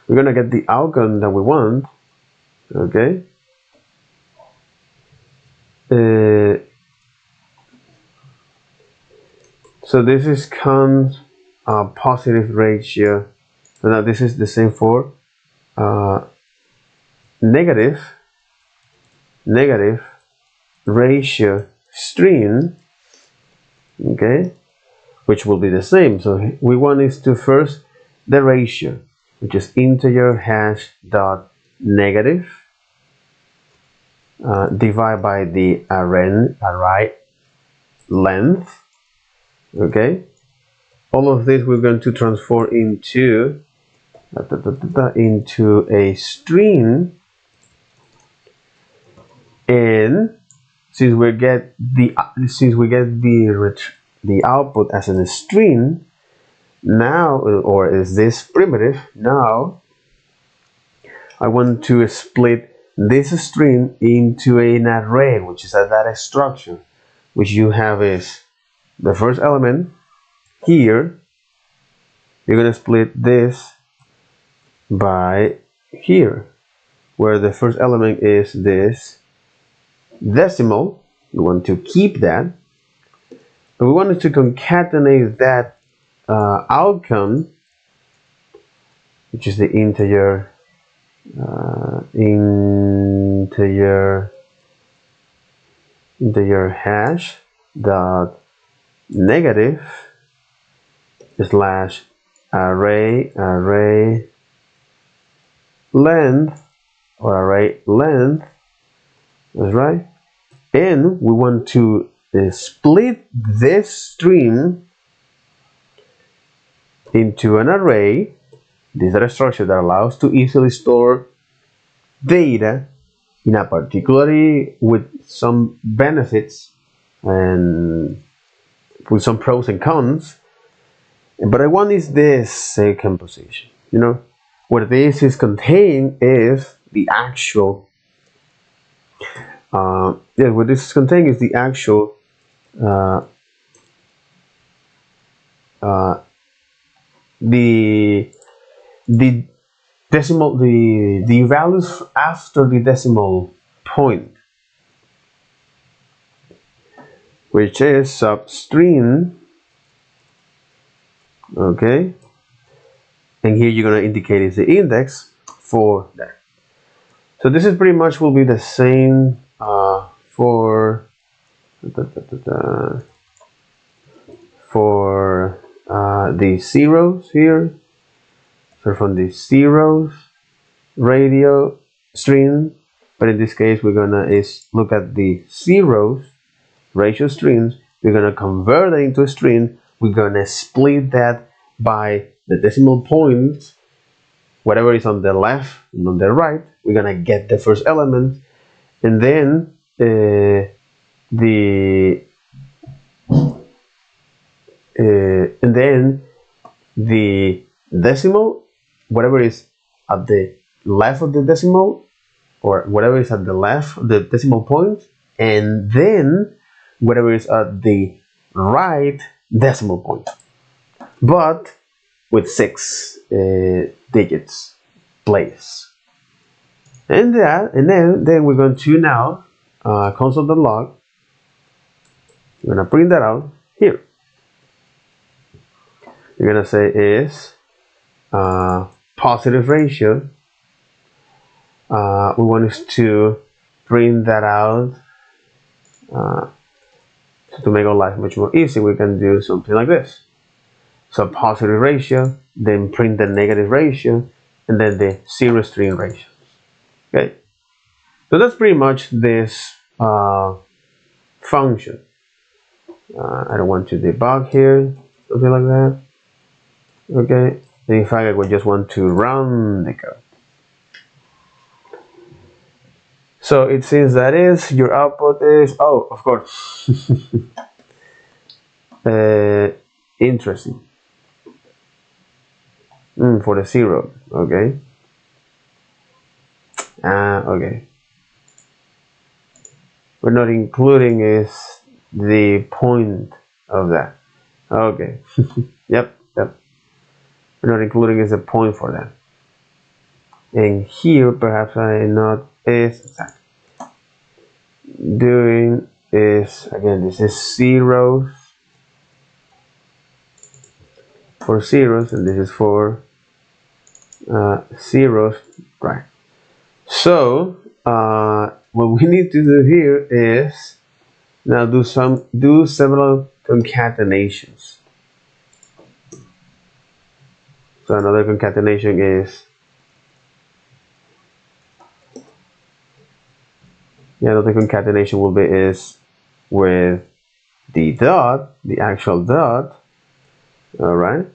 We're going to get the outcome that we want. Okay. So this is cons positive ratio. So now this is the same for negative ratio string. Okay, which will be the same. So we want is to first the ratio, which is integer hash dot negative divide by the array length. Okay, all of this we're going to transform into a string, and since we get the output as a string now, or is this primitive, now I want to split this string into an array, which is a data structure, which you have is the first element here. You're gonna split this by here, where the first element is this decimal. We want to keep that, but we wanted to concatenate that outcome, which is the integer hash dot negative slash array length, or array length. That's right. And we want to split this string into an array. This data structure that allows to easily store data in a particularly with some benefits and with some pros and cons. But I want is this second position. You know, what this is contained is the actual. What this is contained is the actual the decimal, the values after the decimal point, which is substring. Okay, and here you're going to indicate is the index for that. So this is pretty much will be the same for the zeros here. So from the zeros radio string, but in this case we're gonna look at the zeros ratio strings. We're gonna convert it into a string. We're gonna split that by the decimal points, whatever is on the left and on the right. We're gonna get the first element, and then the decimal, whatever is at the left of the decimal, or whatever is at the left of the decimal point, and then whatever is at the right decimal point, but with 6 digits place. And then we're going to now console.log. We're gonna print that out here. You're gonna say is positive ratio. We want us to print that out. So to make our life much more easy, we can do something like this. So positive ratio, then print the negative ratio, and then the zero string ratio. Okay, so that's pretty much this function. I don't want to debug here, something like that. Okay, in fact, I would just want to run the code. So it seems that is your output is, oh, of course. Interesting. For the 0, okay. Okay. We're not including is the point of that. Okay. Yep. We're not including as a point for that. And here perhaps I not is exact. Doing is again, this is zeros for zeros, and this is for zeros, right? So what we need to do here is now do several concatenations. So another concatenation is another concatenation will be is with the dot, the actual dot, all right,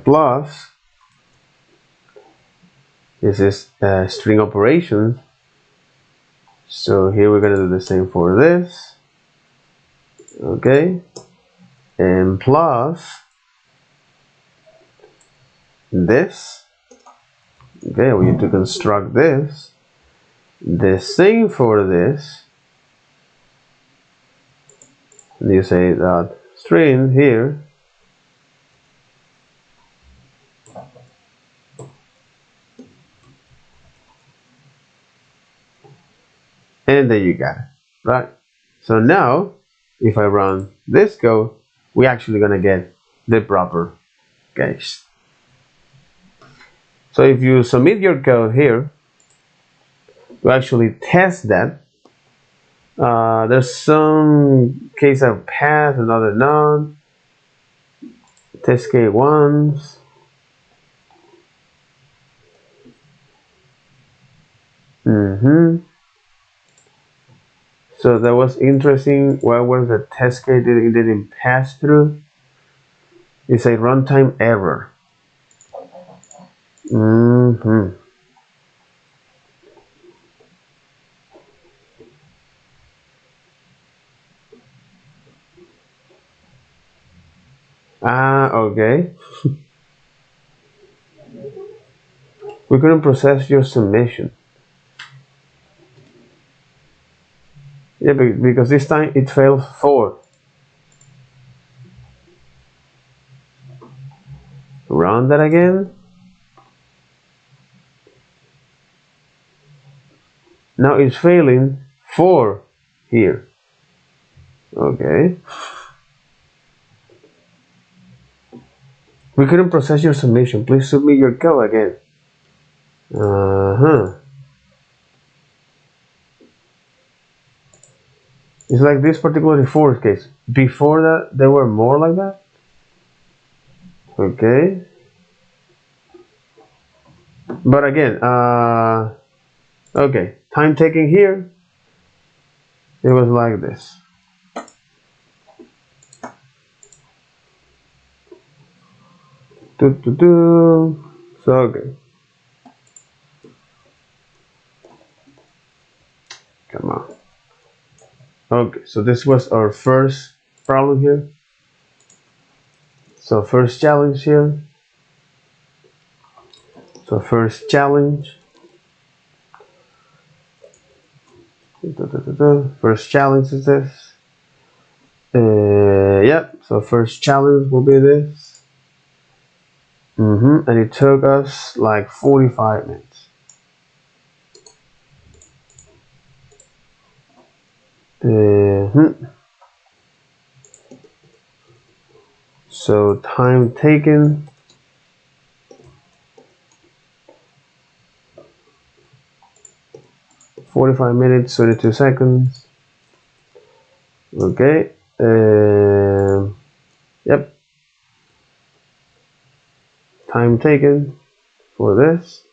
plus this is string operations. So here we're gonna do the same for this, okay, and plus this. Okay, we need to construct this. The same for this. And you say that string here. And there you got it, right? So now, if I run this code, we're actually gonna get the proper case. So if you submit your code here, to actually test that, there's some case of pass, another none, test case ones. So that was interesting. Why was the test case it didn't pass through? It's a runtime error. Okay. We couldn't process your submission. Yeah, because this time it failed 4. Run that again. Now it's failing 4 here. Okay. We couldn't process your submission. Please submit your code again. It's like this particular fourth case. Before that, there were more like that. Okay. But again, okay. Time taking here. It was like this. So okay. Come on. Okay, so this was our first problem here. So first challenge here. So first challenge. First challenge is this. Yep. So first challenge will be this. And it took us like 45 minutes. So time taken 45 minutes 22 seconds. Okay. Yep. Time taken for this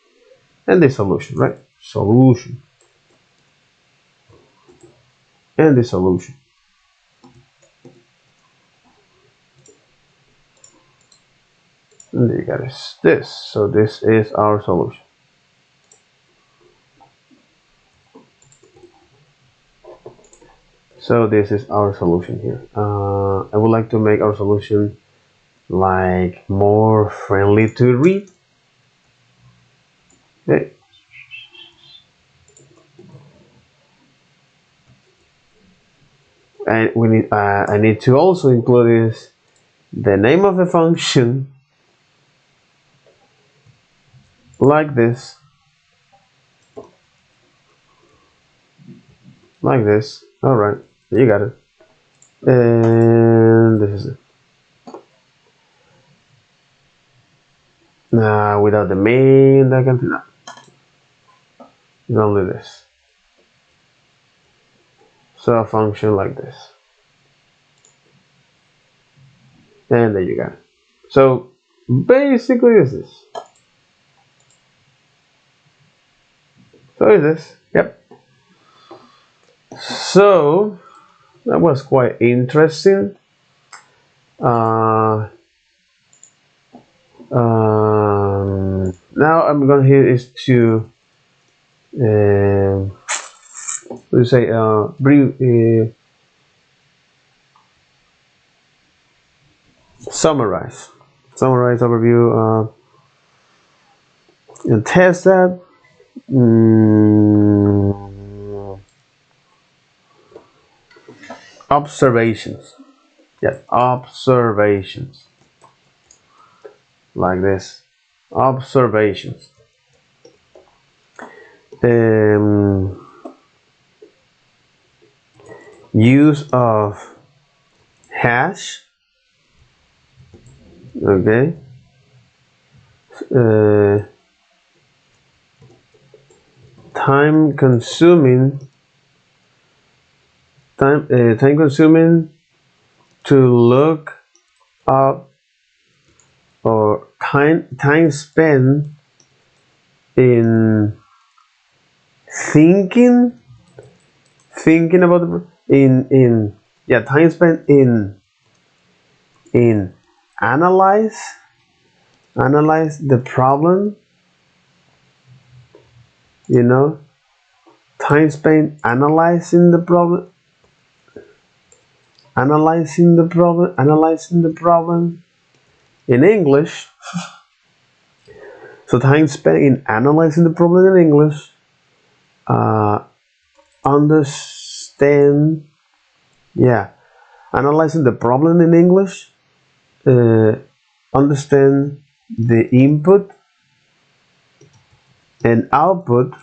and the solution, right? Solution and the solution. And you got this. So this is our solution. So this is our solution here. I would like to make our solution like more friendly to read. Okay. and I need to also include is the name of the function, like this, like this. All right, you got it. And this is it. Now without the main, that can no. It's only this. So a function like this, and there you got it. So basically, is this. So is this. Yep. So that was quite interesting. Now I'm going here is to what do you say, summarize overview, and test that. Observations. Yeah, observations. Like this. Observations. Use of hash. Okay. Time consuming to look up, or time spent in thinking about the time spent in analyze the problem, time spent analyzing the problem in English. So time spent in analyzing the problem in English, analyzing the problem in English, understand the input and output,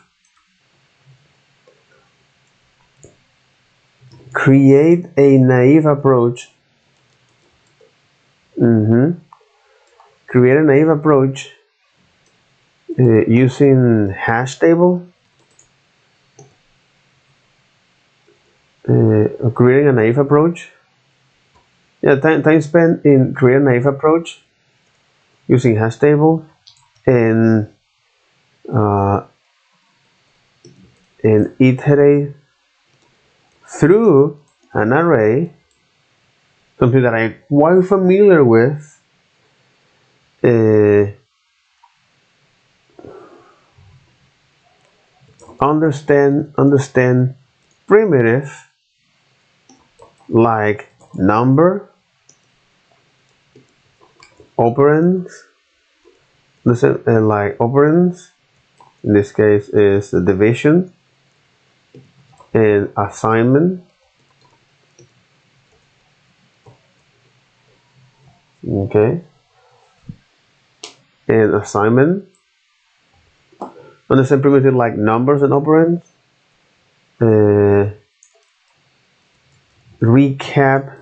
create a naive approach. Create a naive approach using hash table. Creating a naive approach. Time spent in creating a naive approach using hash table, and iterate through an array, something that I'm quite familiar with. Understand primitive like number, operands, like operands. In this case is the division and assignment. Okay. And assignment. Understand primitive like numbers and operands. Recap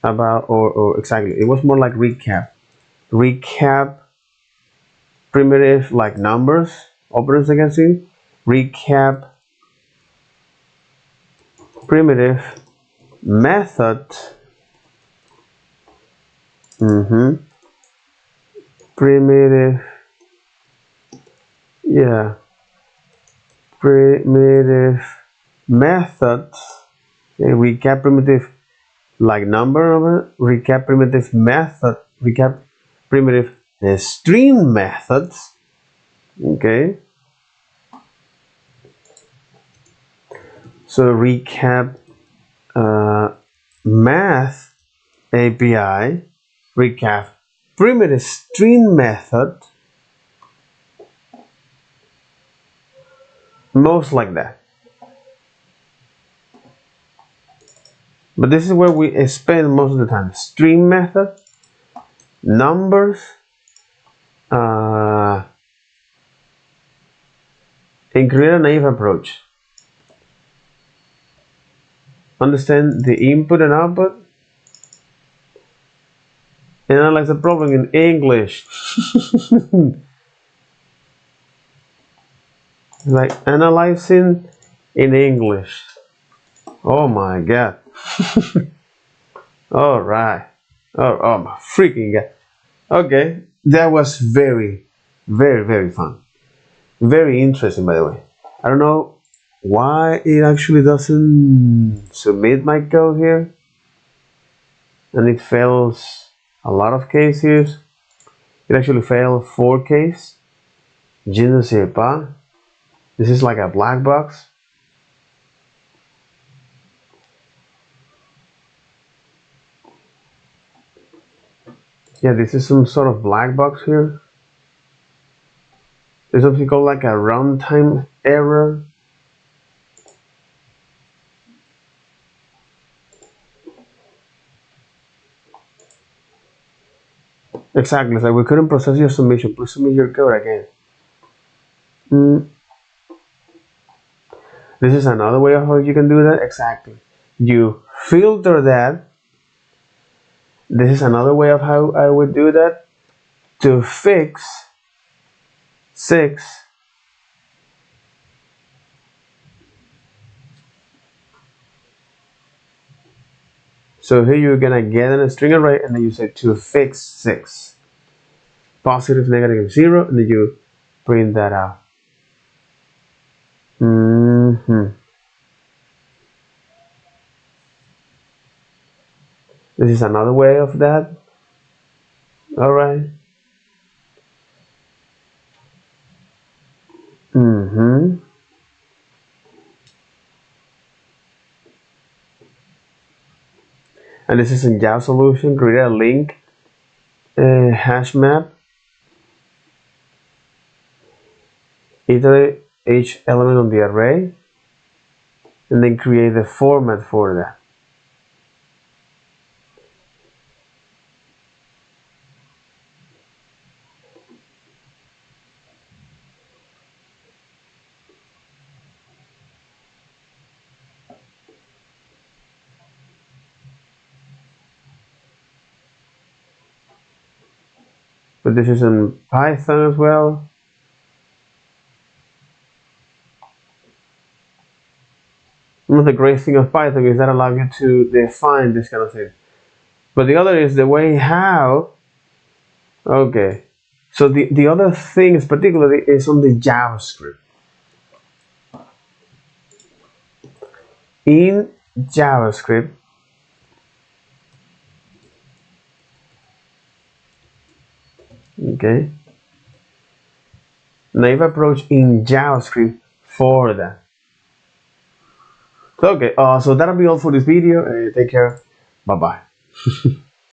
about, or exactly, it was more like recap primitive like numbers, operands, I can see. Recap primitive method. Primitive methods. Okay, recap primitive like number of it. Recap primitive method. Recap primitive string methods. Okay. So recap math API. Recap primitive string method. Most like that. But this is where we spend most of the time. String method, numbers, and create a naive approach. Understand the input and output. Analyze the problem in English. Like analyzing in English. Oh my god. Alright. Oh my freaking god. Okay. That was very, very, very fun. Very interesting, by the way. I don't know why it actually doesn't submit my code here. And it fails a lot of cases. It actually failed 4 cases. Je ne sais pas. This is like a black box. Yeah, this is some sort of black box here. There's something called like a runtime error. Exactly, it's like we couldn't process your submission. Please submit your code again. This is another way of how you can do that. Exactly. You filter that. This is another way of how I would do that. To fix 6. So here you're gonna get a string array and then you say to fix 6. Positive, negative, 0, and then you print that out. This is another way of that. Alright. And this is in Java solution. Create a link hash map. Iterate each element on the array. And then create the format for that. But this is in Python as well. One of the great thing of Python is that allows you to define this kind of thing. But the other is the way how. Okay. So the other thing is particularly is on the JavaScript. In JavaScript, okay, naive approach in JavaScript for that. So, okay, so that'll be all for this video. Take care. Bye bye.